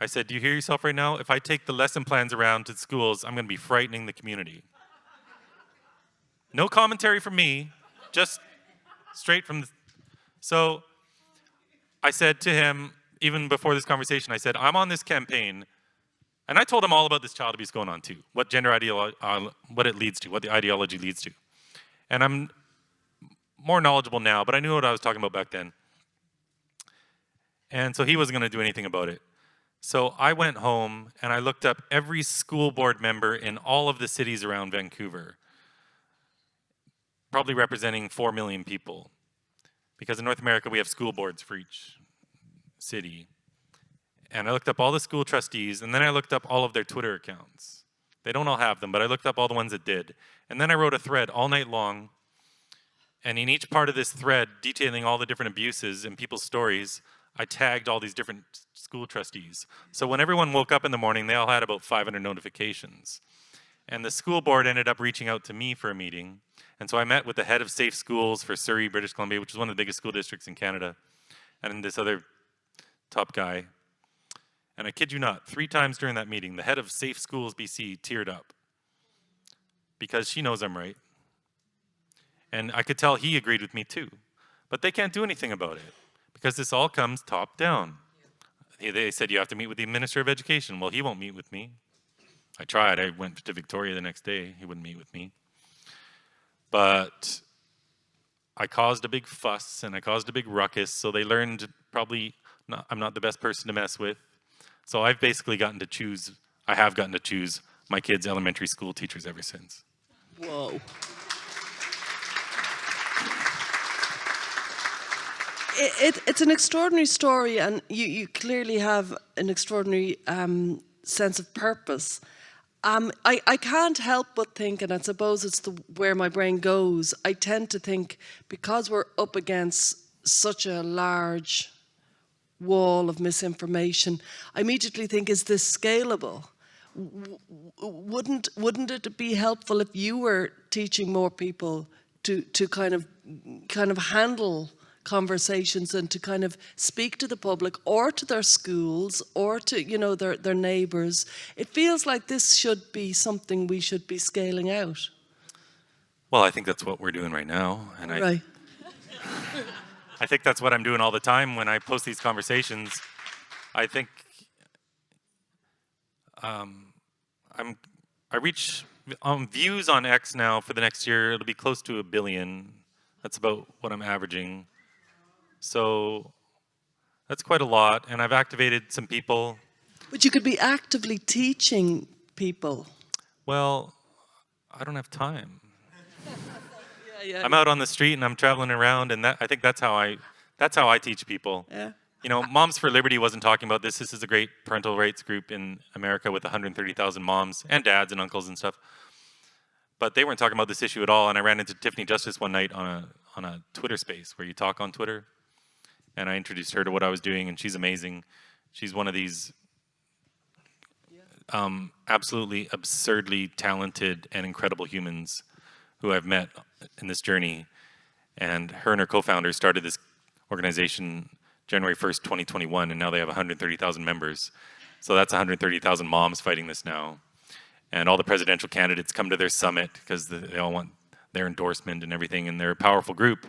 [SPEAKER 2] I said, do you hear yourself right now? If I take the lesson plans around to schools, I'm going to be frightening the community. No commentary from me, just straight from the... So I said to him, even before this conversation, I said, I'm on this campaign, and I told him all about this child abuse going on too, what gender what it leads to, what the ideology leads to. And I'm more knowledgeable now, but I knew what I was talking about back then. And so he wasn't going to do anything about it. So I went home and I looked up every school board member in all of the cities around Vancouver, probably representing 4 million people. Because in North America, we have school boards for each city. And I looked up all the school trustees, and then I looked up all of their Twitter accounts. They don't all have them, but I looked up all the ones that did. And then I wrote a thread all night long, and in each part of this thread, detailing all the different abuses and people's stories, I tagged all these different school trustees. So when everyone woke up in the morning, they all had about 500 notifications. And the school board ended up reaching out to me for a meeting. And so I met with the head of Safe Schools for Surrey, British Columbia, which is one of the biggest school districts in Canada, and this other top guy. And I kid you not, 3 times during that meeting, the head of Safe Schools BC teared up because she knows I'm right. And I could tell he agreed with me too. But they can't do anything about it because this all comes top down. They said you have to meet with the Minister of Education. Well, he won't meet with me. I tried. I went to Victoria the next day. He wouldn't meet with me. But I caused a big fuss and I caused a big ruckus, so they learned probably I'm not the best person to mess with. So I've basically gotten to choose, I have gotten to choose my kids' elementary school teachers ever since.
[SPEAKER 3] Whoa. It's an extraordinary story, and you clearly have an extraordinary sense of purpose. I can't help but think, and I suppose it's where my brain goes, I tend to think because we're up against such a large wall of misinformation, I immediately think, is this scalable? Wouldn't it be helpful if you were teaching more people to kind of handle conversations and to kind of speak to the public or to their schools or to, you know, their neighbours? It feels like this should be something we should be scaling out.
[SPEAKER 2] Well, I think that's what we're doing right now, and
[SPEAKER 3] Right.
[SPEAKER 2] I think that's what I'm doing all the time when I post these conversations. I think I reach views on X now for the next year. It'll be close to 1 billion. That's about what I'm averaging. So that's quite a lot, and I've activated some people.
[SPEAKER 3] But you could be actively teaching people.
[SPEAKER 2] Well, I don't have time.
[SPEAKER 3] Yeah.
[SPEAKER 2] I'm out on the street and I'm traveling around, and I think that's how I teach people.
[SPEAKER 3] Yeah.
[SPEAKER 2] You know, Moms for Liberty wasn't talking about this. This is a great parental rights group in America with 130,000 moms and dads and uncles and stuff. But they weren't talking about this issue at all. And I ran into Tiffany Justice one night on a Twitter space where you talk on Twitter. And I introduced her to what I was doing, and she's amazing. She's one of these absolutely absurdly talented and incredible humans who I've met in this journey. And her co-founder started this organization January 1st, 2021, and now they have 130,000 members. So that's 130,000 moms fighting this now. And all the presidential candidates come to their summit because they all want their endorsement and everything, and they're a powerful group.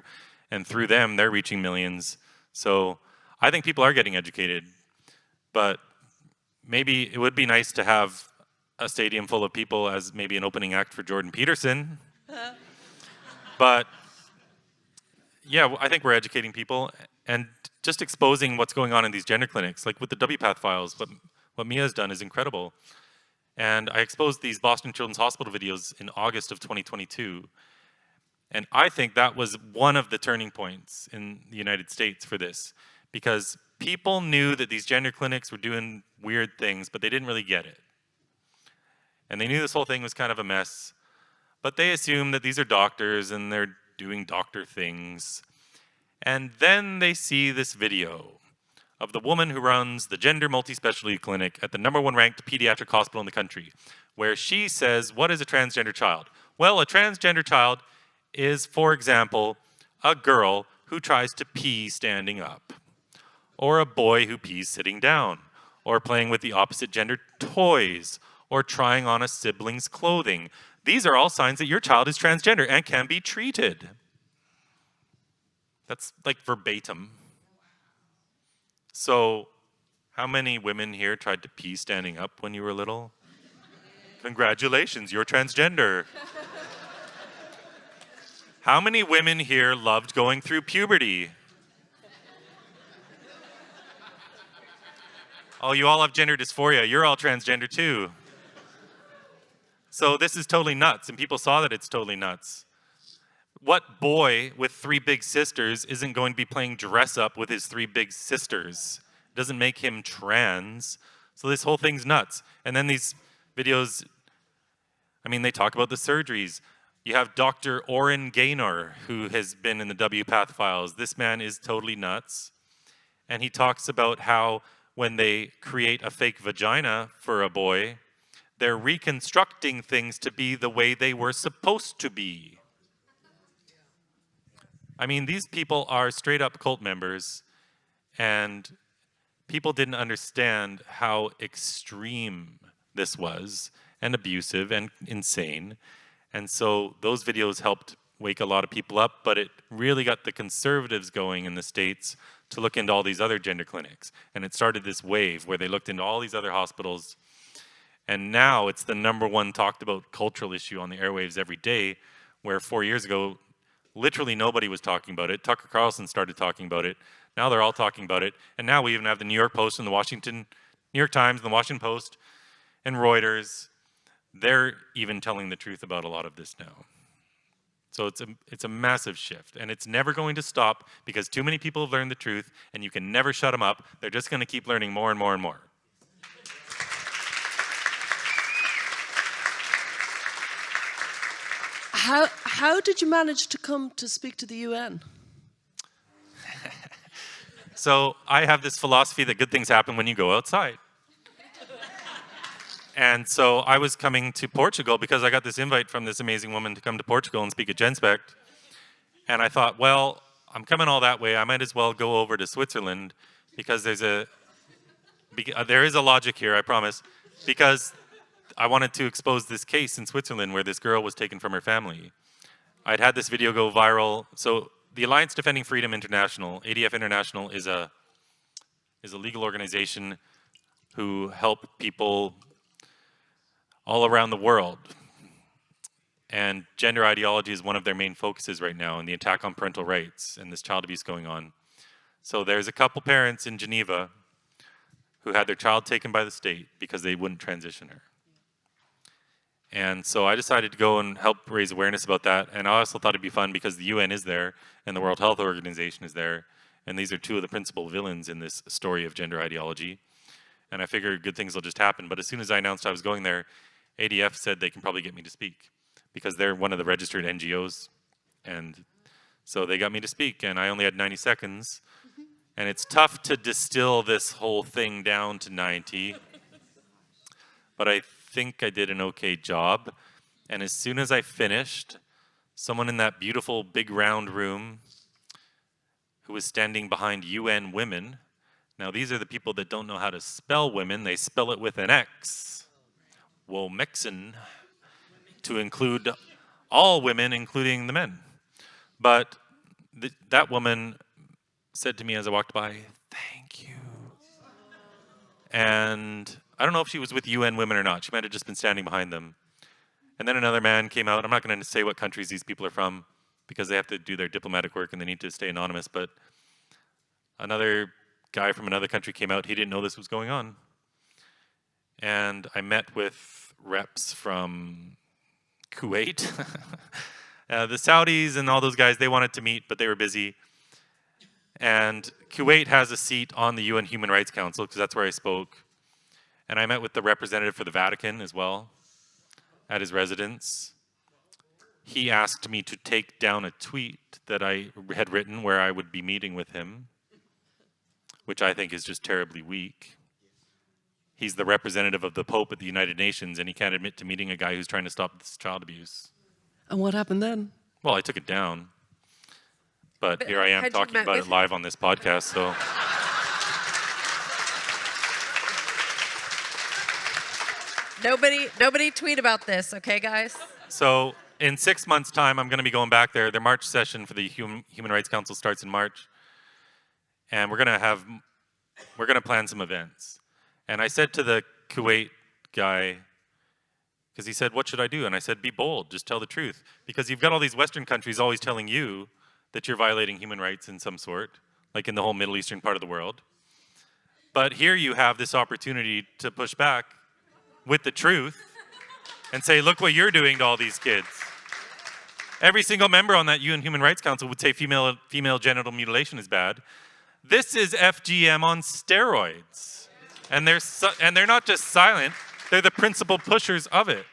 [SPEAKER 2] And through them, they're reaching millions. So I think people are getting educated, but maybe it would be nice to have a stadium full of people as maybe an opening act for Jordan Peterson. But yeah, I think we're educating people and just exposing what's going on in these gender clinics. Like with the WPATH files, what Mia has done is incredible. And I exposed these Boston Children's Hospital videos in August of 2022. And I think that was one of the turning points in the United States for this, because people knew that these gender clinics were doing weird things, but they didn't really get it. And they knew this whole thing was kind of a mess, but they assumed that these are doctors and they're doing doctor things. And then they see this video of the woman who runs the gender multi-specialty clinic at the #1 ranked pediatric hospital in the country, where she says, what is a transgender child? Well, a transgender child is, for example, a girl who tries to pee standing up, or a boy who pees sitting down, or playing with the opposite gender toys, or trying on a sibling's clothing. These are all signs that your child is transgender and can be treated. That's like verbatim. So, how many women here tried to pee standing up when you were little? Congratulations, you're transgender. How many women here loved going through puberty? Oh, you all have gender dysphoria. You're all transgender too. So this is totally nuts, and people saw that it's totally nuts. What boy with 3 big sisters isn't going to be playing dress up with his 3 big sisters? It doesn't make him trans. So this whole thing's nuts. And then these videos, I mean, they talk about the surgeries. You have Dr. Oren Gaynor, who has been in the WPATH files. This man is totally nuts. And he talks about how when they create a fake vagina for a boy, they're reconstructing things to be the way they were supposed to be. I mean, these people are straight up cult members, and people didn't understand how extreme this was, and abusive and insane. And so those videos helped wake a lot of people up, but it really got the conservatives going in the States to look into all these other gender clinics. And it started this wave where they looked into all these other hospitals, And now it's the #1 talked about cultural issue on the airwaves every day, where 4 years ago, literally nobody was talking about it. Tucker Carlson started talking about it. Now they're all talking about it. And now we even have the New York Post and the New York Times and the Washington Post and Reuters. They're even telling the truth about a lot of this now. So it's a massive shift, and it's never going to stop because too many people have learned the truth, and you can never shut them up. They're just going to keep learning more and more and more.
[SPEAKER 3] How did you manage to come to speak to the UN?
[SPEAKER 2] So I have this philosophy that good things happen when you go outside. And so I was coming to Portugal because I got this invite from this amazing woman to come to Portugal and speak at Genspect. And I thought, well, I'm coming all that way. I might as well go over to Switzerland because there is a logic here, I promise. Because I wanted to expose this case in Switzerland where this girl was taken from her family. I'd had this video go viral. So the Alliance Defending Freedom International, ADF International, is a legal organization who help people all around the world. And gender ideology is one of their main focuses right now, and the attack on parental rights and this child abuse going on. So there's a couple parents in Geneva who had their child taken by the state because they wouldn't transition her. And so I decided to go and help raise awareness about that. And I also thought it'd be fun because the UN is there and the World Health Organization is there. And these are two of the principal villains in this story of gender ideology. And I figured good things will just happen. But as soon as I announced I was going there, ADF said they can probably get me to speak because they're one of the registered NGOs. And so they got me to speak, and I only had 90 seconds. And it's tough to distill this whole thing down to 90. But I think I did an okay job. And as soon as I finished, someone in that beautiful big round room who was standing behind UN Women. Now these are the people that don't know how to spell women. They spell it with an X. Womexen, to include all women, including the men. But that woman said to me as I walked by, "Thank you." And I don't know if she was with UN Women or not. She might have just been standing behind them. And then another man came out. I'm not going to say what countries these people are from because they have to do their diplomatic work and they need to stay anonymous. But another guy from another country came out. He didn't know this was going on. And I met with reps from Kuwait. The Saudis and all those guys, they wanted to meet, but they were busy. And Kuwait has a seat on the UN Human Rights Council, because that's where I spoke. And I met with the representative for the Vatican as well, at his residence. He asked me to take down a tweet that I had written where I would be meeting with him, which I think is just terribly weak. He's the representative of the Pope at the United Nations, and he can't admit to meeting a guy who's trying to stop this child abuse.
[SPEAKER 3] And what happened then?
[SPEAKER 2] Well, I took it down. But here I am talking about it live on this podcast, so.
[SPEAKER 1] Nobody tweet about this, okay, guys?
[SPEAKER 2] So in 6 months' time, I'm going to be going back there. Their March session for the Human Rights Council starts in March. And we're going to plan some events. And I said to the Kuwait guy, because he said, "What should I do?" And I said, "Be bold, just tell the truth." Because you've got all these Western countries always telling you that you're violating human rights in some sort, like in the whole Middle Eastern part of the world. But here you have this opportunity to push back with the truth and say, "Look what you're doing to all these kids." Every single member on that UN Human Rights Council would say female genital mutilation is bad. This is FGM on steroids. And they're not just silent, they're the principal pushers of it.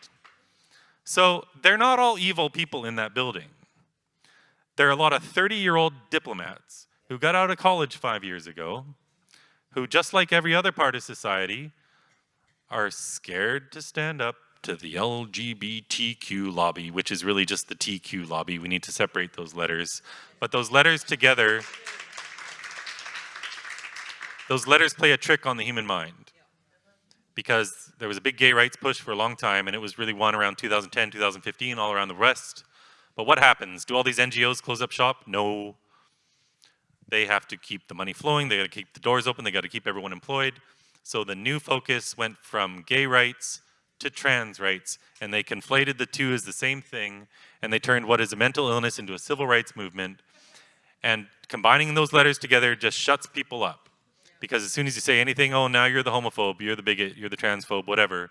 [SPEAKER 2] So they're not all evil people in that building. There are a lot of 30-year-old diplomats who got out of college 5 years ago, who just like every other part of society, are scared to stand up to the LGBTQ lobby, which is really just the TQ lobby. We need to separate those letters. But those letters together, those letters play a trick on the human mind. Because there was a big gay rights push for a long time, and it was really won around 2010, 2015, all around the West. But what happens? Do all these NGOs close up shop? No. They have to keep the money flowing, they got to keep the doors open, they got to keep everyone employed. So the new focus went from gay rights to trans rights, and they conflated the two as the same thing, and they turned what is a mental illness into a civil rights movement, and combining those letters together just shuts people up. Because as soon as you say anything, oh, now you're the homophobe, you're the bigot, you're the transphobe, whatever,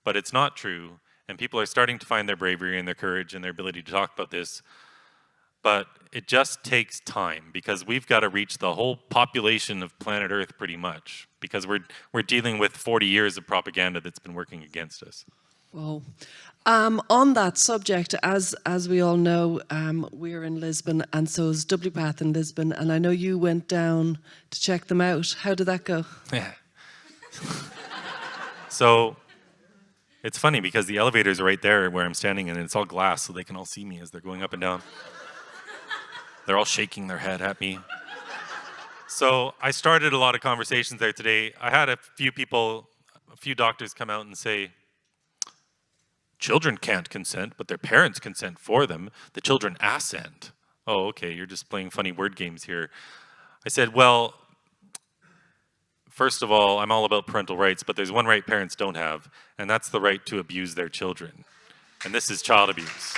[SPEAKER 2] but it's not true, and people are starting to find their bravery and their courage and their ability to talk about this. But it just takes time, because we've got to reach the whole population of planet Earth pretty much, because we're dealing with 40 years of propaganda that's been working against us.
[SPEAKER 3] Whoa. On that subject, as we all know, we're in Lisbon, and so is WPATH in Lisbon, and I know you went down to check them out. How did that go?
[SPEAKER 2] Yeah. So it's funny, because the elevators are right there where I'm standing, and it's all glass, so they can all see me as they're going up and down. They're all shaking their head at me. So I started a lot of conversations there today. I had a few doctors come out and say, children can't consent, but their parents consent for them. The children assent. Oh, okay, you're just playing funny word games here. I said, well, first of all, I'm all about parental rights, but there's one right parents don't have, and that's the right to abuse their children. And this is child abuse.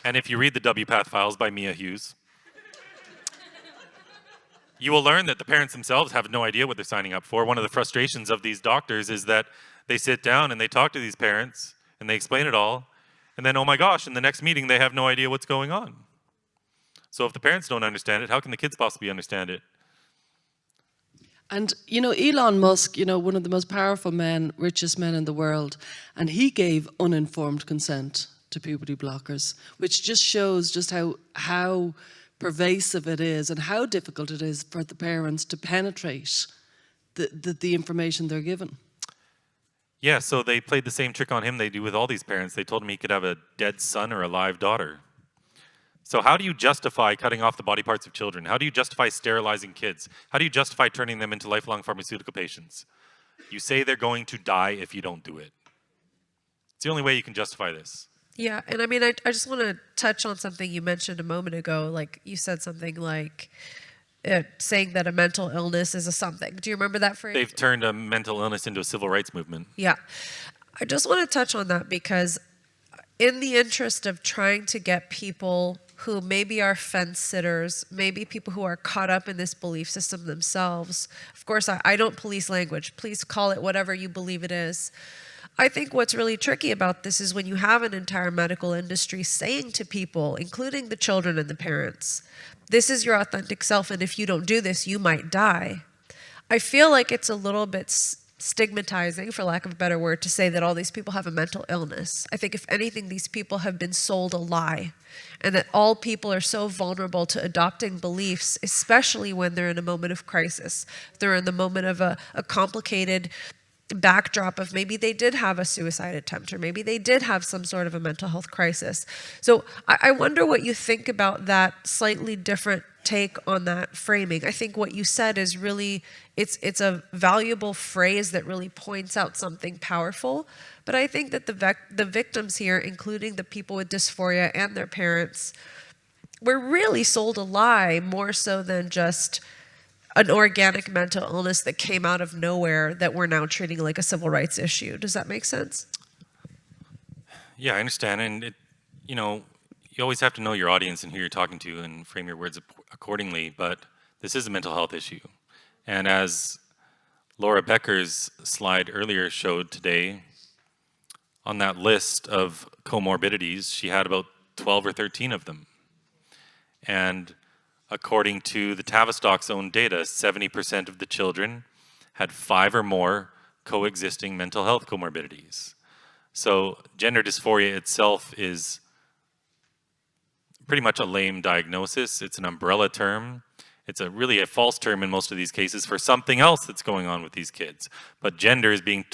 [SPEAKER 2] And if you read the WPATH files by Mia Hughes, you will learn that the parents themselves have no idea what they're signing up for. One of the frustrations of these doctors is that they sit down and they talk to these parents and they explain it all, and then, oh my gosh, in the next meeting they have no idea what's going on. So if the parents don't understand it, how can the kids possibly understand it?
[SPEAKER 3] And, Elon Musk, one of the most powerful men, richest men in the world, and he gave uninformed consent to puberty blockers, which just shows just how pervasive it is and how difficult it is for the parents to penetrate the information they're given.
[SPEAKER 2] Yeah, so they played the same trick on him they do with all these parents. They told him he could have a dead son or a live daughter. So how do you justify cutting off the body parts of children? How do you justify sterilizing kids? How do you justify turning them into lifelong pharmaceutical patients? You say they're going to die if you don't do it. It's the only way you can justify this.
[SPEAKER 1] Yeah, and I mean, I just want to touch on something you mentioned a moment ago. Like, you said something like saying that a mental illness is a something. Do you remember that phrase?
[SPEAKER 2] They've turned a mental illness into a civil rights movement.
[SPEAKER 1] Yeah. I just want to touch on that because in the interest of trying to get people who maybe are fence sitters, maybe people who are caught up in this belief system themselves, of course, I don't police language. Please call it whatever you believe it is. I think what's really tricky about this is when you have an entire medical industry saying to people, including the children and the parents, this is your authentic self, and if you don't do this, you might die. I feel like it's a little bit stigmatizing, for lack of a better word, to say that all these people have a mental illness. I think if anything, these people have been sold a lie, and that all people are so vulnerable to adopting beliefs, especially when they're in a moment of crisis. They're in the moment of a complicated backdrop of maybe they did have a suicide attempt, or maybe they did have some sort of a mental health crisis. So I wonder what you think about that slightly different take on that framing. I think what you said is really, it's a valuable phrase that really points out something powerful. But I think that the victims here, including the people with dysphoria and their parents, were really sold a lie more so than just an organic mental illness that came out of nowhere that we're now treating like a civil rights issue. Does that make sense?
[SPEAKER 2] Yeah, I understand. And, you always have to know your audience and who you're talking to and frame your words accordingly. But this is a mental health issue. And as Laura Becker's slide earlier showed today, on that list of comorbidities, she had about 12 or 13 of them. And according to the Tavistock's own data, 70% of the children had 5 or more coexisting mental health comorbidities. So gender dysphoria itself is pretty much a lame diagnosis. It's an umbrella term. It's really a false term in most of these cases for something else that's going on with these kids. But gender is being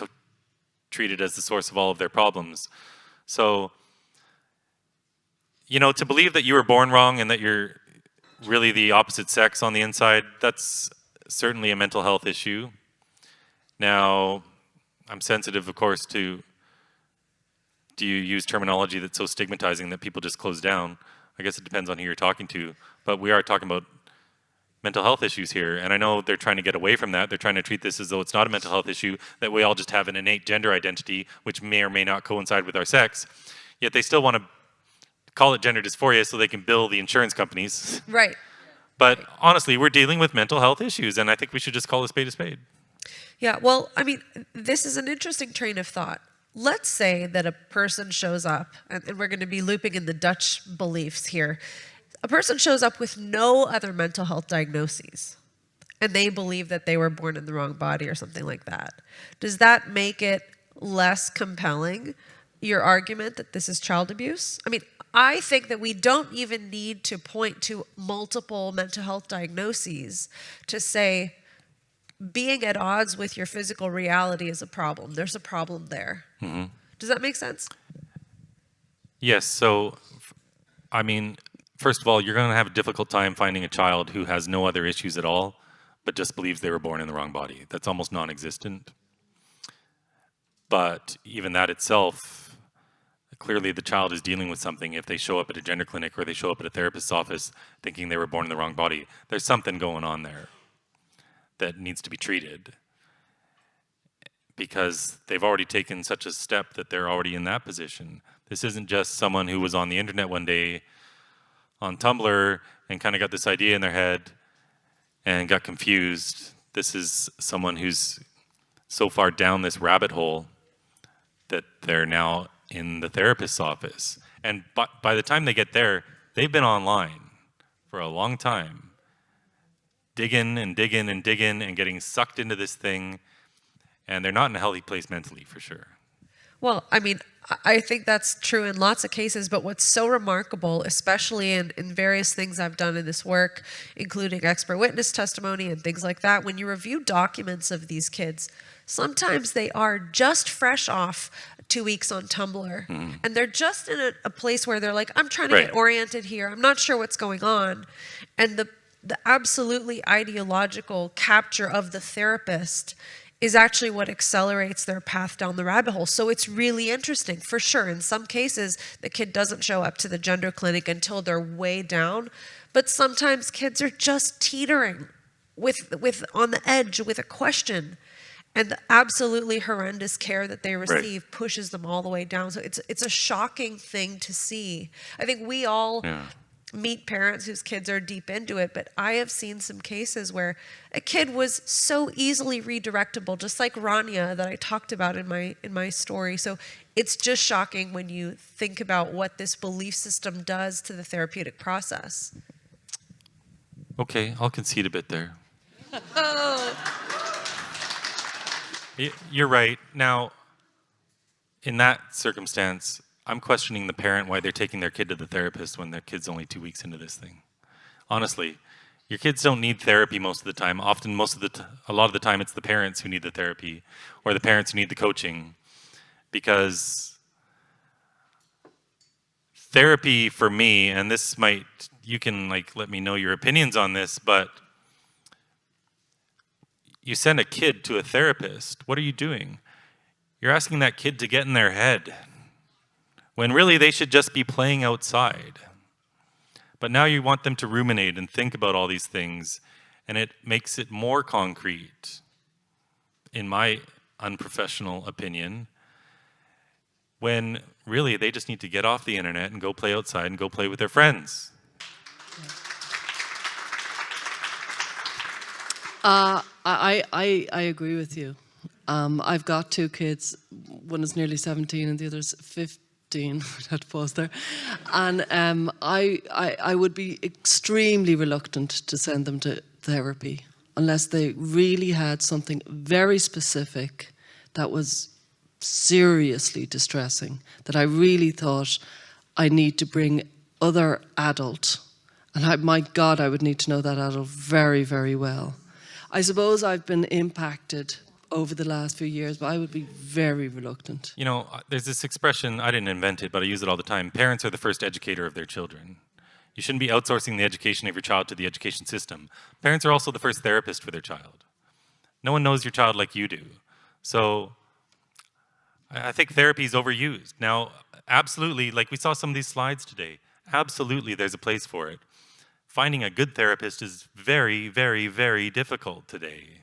[SPEAKER 2] treated as the source of all of their problems. So, to believe that you were born wrong and that you're really the opposite sex on the inside, that's certainly a mental health issue. Now, I'm sensitive, of course, to, do you use terminology that's so stigmatizing that people just close down? I guess it depends on who you're talking to, but we are talking about mental health issues here. And I know they're trying to get away from that. They're trying to treat this as though it's not a mental health issue, that we all just have an innate gender identity, which may or may not coincide with our sex. Yet they still want to call it gender dysphoria so they can bill the insurance companies.
[SPEAKER 1] Right.
[SPEAKER 2] But honestly, we're dealing with mental health issues, and I think we should just call a spade a spade.
[SPEAKER 1] Yeah, well, I mean, this is an interesting train of thought. Let's say that a person shows up, and we're going to be looping in the Dutch beliefs here. A person shows up with no other mental health diagnoses, and they believe that they were born in the wrong body or something like that. Does that make it less compelling, your argument that this is child abuse? I mean, I think that we don't even need to point to multiple mental health diagnoses to say being at odds with your physical reality is a problem. There's a problem there.
[SPEAKER 2] Mm-hmm.
[SPEAKER 1] Does that make sense?
[SPEAKER 2] Yes, so, I mean, first of all, you're going to have a difficult time finding a child who has no other issues at all, but just believes they were born in the wrong body. That's almost non-existent. But even that itself, clearly the child is dealing with something if they show up at a gender clinic or they show up at a therapist's office thinking they were born in the wrong body. There's something going on there that needs to be treated because they've already taken such a step that they're already in that position. This isn't just someone who was on the internet one day on Tumblr and kind of got this idea in their head and got confused. This is someone who's so far down this rabbit hole that they're now in the therapist's office. And by the time they get there, they've been online for a long time, digging and digging and digging and getting sucked into this thing, and they're not in a healthy place mentally, for sure.
[SPEAKER 1] Well, I mean, I think that's true in lots of cases, but what's so remarkable, especially in various things I've done in this work, including expert witness testimony and things like that, when you review documents of these kids, sometimes they are just fresh off 2 weeks on Tumblr, and they're just in a place where they're like, I'm trying to get oriented here, I'm not sure what's going on, and the absolutely ideological capture of the therapist is actually what accelerates their path down the rabbit hole. So it's really interesting, for sure. In some cases, the kid doesn't show up to the gender clinic until they're way down, but sometimes kids are just teetering with on the edge with a question, and the absolutely horrendous care that they receive pushes them all the way down. So it's a shocking thing to see. I think we all meet parents whose kids are deep into it, but I have seen some cases where a kid was so easily redirectable, just like Rania that I talked about in my story. So it's just shocking when you think about what this belief system does to the therapeutic process.
[SPEAKER 2] Okay, I'll concede a bit there. You're right. Now, in that circumstance, I'm questioning the parent why they're taking their kid to the therapist when their kid's only 2 weeks into this thing. Honestly, your kids don't need therapy most of the time. Often, a lot of the time, it's the parents who need the therapy or the parents who need the coaching, because therapy for me, and this might, you can let me know your opinions on this, but you send a kid to a therapist, what are you doing? You're asking that kid to get in their head, when really they should just be playing outside. But now you want them to ruminate and think about all these things, and it makes it more concrete, in my unprofessional opinion, when really they just need to get off the internet and go play outside and go play with their friends.
[SPEAKER 3] I agree with you. I've got two kids. One is nearly 17 and the other's 15. I'd have to pause there. And I would be extremely reluctant to send them to therapy unless they really had something very specific that was seriously distressing, that I really thought I need to bring other adult. And my God, I would need to know that adult very, very well. I suppose I've been impacted over the last few years, but I would be very reluctant.
[SPEAKER 2] You know, there's this expression, I didn't invent it, but I use it all the time. Parents are the first educator of their children. You shouldn't be outsourcing the education of your child to the education system. Parents are also the first therapist for their child. No one knows your child like you do. So I think therapy is overused. Now, absolutely, like we saw some of these slides today, absolutely there's a place for it. finding a good therapist is very, very, very difficult today.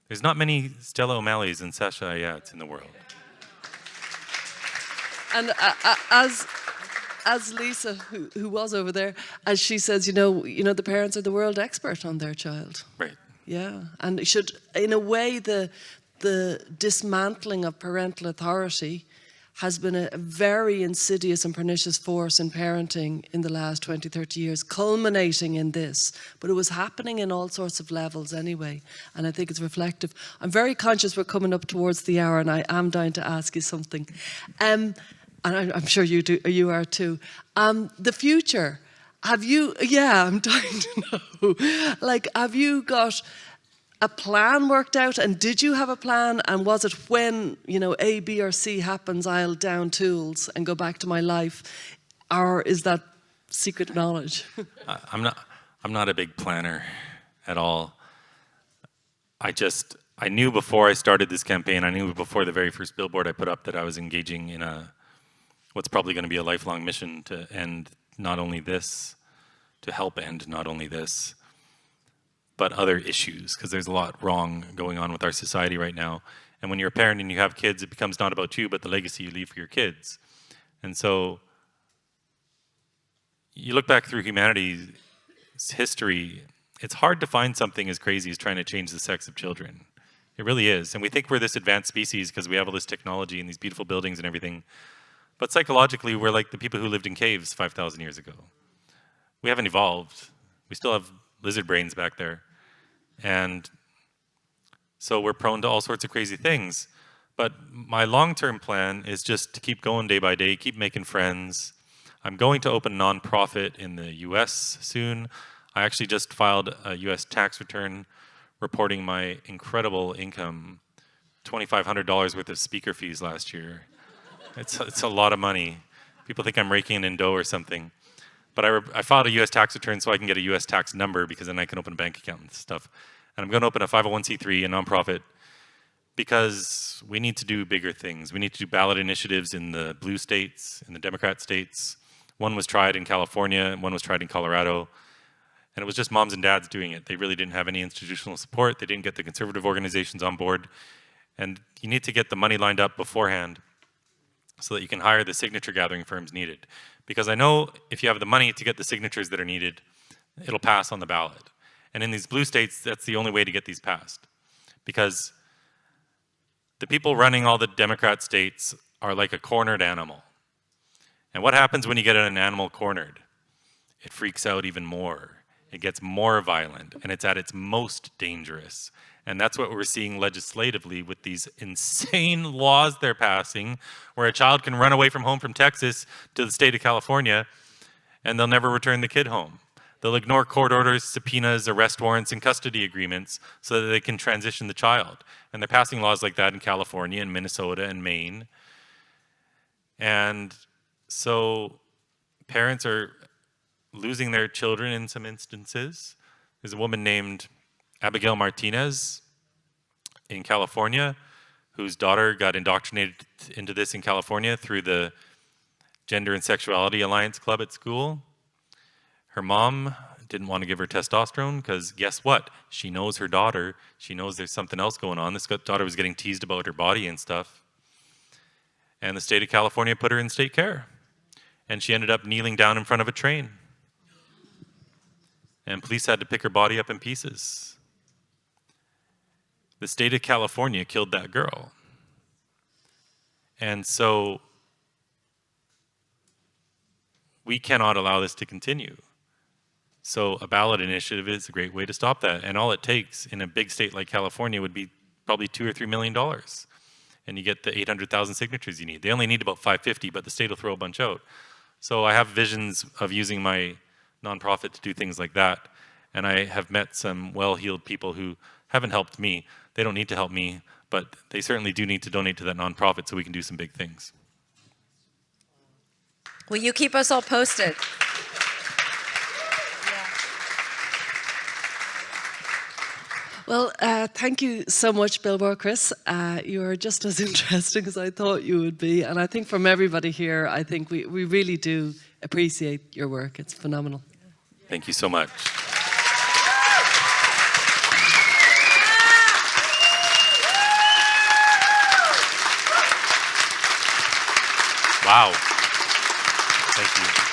[SPEAKER 2] There's not many Stella O'Malley's and Sasha Ayats in the world.
[SPEAKER 3] And as Lisa, who was over there, as she says, the parents are the world expert on their child.
[SPEAKER 2] Right.
[SPEAKER 3] Yeah, and it should, in a way, the dismantling of parental authority has been a very insidious and pernicious force in parenting in the last 20, 30 years, culminating in this. But it was happening in all sorts of levels anyway, and I think it's reflective. I'm very conscious we're coming up towards the hour, and I am dying to ask you something. And I'm sure you are too. The future, have you, I'm dying to know. Like, have you got a plan worked out, and did you have a plan, and was it when A, B or C happens, I'll down tools and go back to my life, or is that secret knowledge?
[SPEAKER 2] I'm not a big planner at all. I knew before I started this campaign, I knew before the very first billboard I put up that I was engaging in what's probably going to be a lifelong mission to end not only this, to help end not only this, but other issues, because there's a lot wrong going on with our society right now. And when you're a parent and you have kids, it becomes not about you, but the legacy you leave for your kids. And so you look back through humanity's history, it's hard to find something as crazy as trying to change the sex of children. It really is. And we think we're this advanced species because we have all this technology and these beautiful buildings and everything. But psychologically, we're like the people who lived in caves 5,000 years ago. We haven't evolved. We still have lizard brains back there. And so we're prone to all sorts of crazy things. But my long-term plan is just to keep going day by day, keep making friends. I'm going to open a nonprofit in the US soon. I actually just filed a US tax return reporting my incredible income, $2,500 worth of speaker fees last year. It's a lot of money. People think I'm raking in dough or something. But I filed a US tax return so I can get a US tax number, because then I can open a bank account and stuff. And I'm going to open a 501c3, a nonprofit, because we need to do bigger things. We need to do ballot initiatives in the blue states, in the Democrat states. One was tried in California, and one was tried in Colorado. And it was just moms and dads doing it. They really didn't have any institutional support. They didn't get the conservative organizations on board. And you need to get the money lined up beforehand so that you can hire the signature gathering firms needed. Because I know if you have the money to get the signatures that are needed, it'll pass on the ballot. And in these blue states, that's the only way to get these passed. Because the people running all the Democrat states are like a cornered animal. And what happens when you get an animal cornered? It freaks out even more. It gets more violent, and it's at its most dangerous. And that's what we're seeing legislatively with these insane laws they're passing, where a child can run away from home from Texas to the state of California, and they'll never return the kid home. They'll ignore court orders, subpoenas, arrest warrants, and custody agreements so that they can transition the child. And they're passing laws like that in California and Minnesota and Maine. And so parents are losing their children in some instances. There's a woman named Abigail Martinez in California whose daughter got indoctrinated into this in California through the Gender and Sexuality Alliance Club at school. Her mom didn't want to give her testosterone because guess what? She knows her daughter. She knows there's something else going on. This daughter was getting teased about her body and stuff. And the state of California put her in state care. And she ended up kneeling down in front of a train. And police had to pick her body up in pieces. The state of California killed that girl. And so we cannot allow this to continue. So a ballot initiative is a great way to stop that. And all it takes in a big state like California would be probably $2 or $3 million. And you get the 800,000 signatures you need. They only need about 550, but the state will throw a bunch out. So I have visions of using my nonprofit to do things like that. And I have met some well-heeled people who haven't helped me. They don't need to help me, but they certainly do need to donate to that nonprofit so we can do some big things.
[SPEAKER 1] Will you keep us all posted?
[SPEAKER 3] Well, thank you so much, Billboard Chris. You are just as interesting as I thought you would be. And I think from everybody here, I think we really do appreciate your work. It's phenomenal.
[SPEAKER 2] Thank you so much. Wow. Thank you.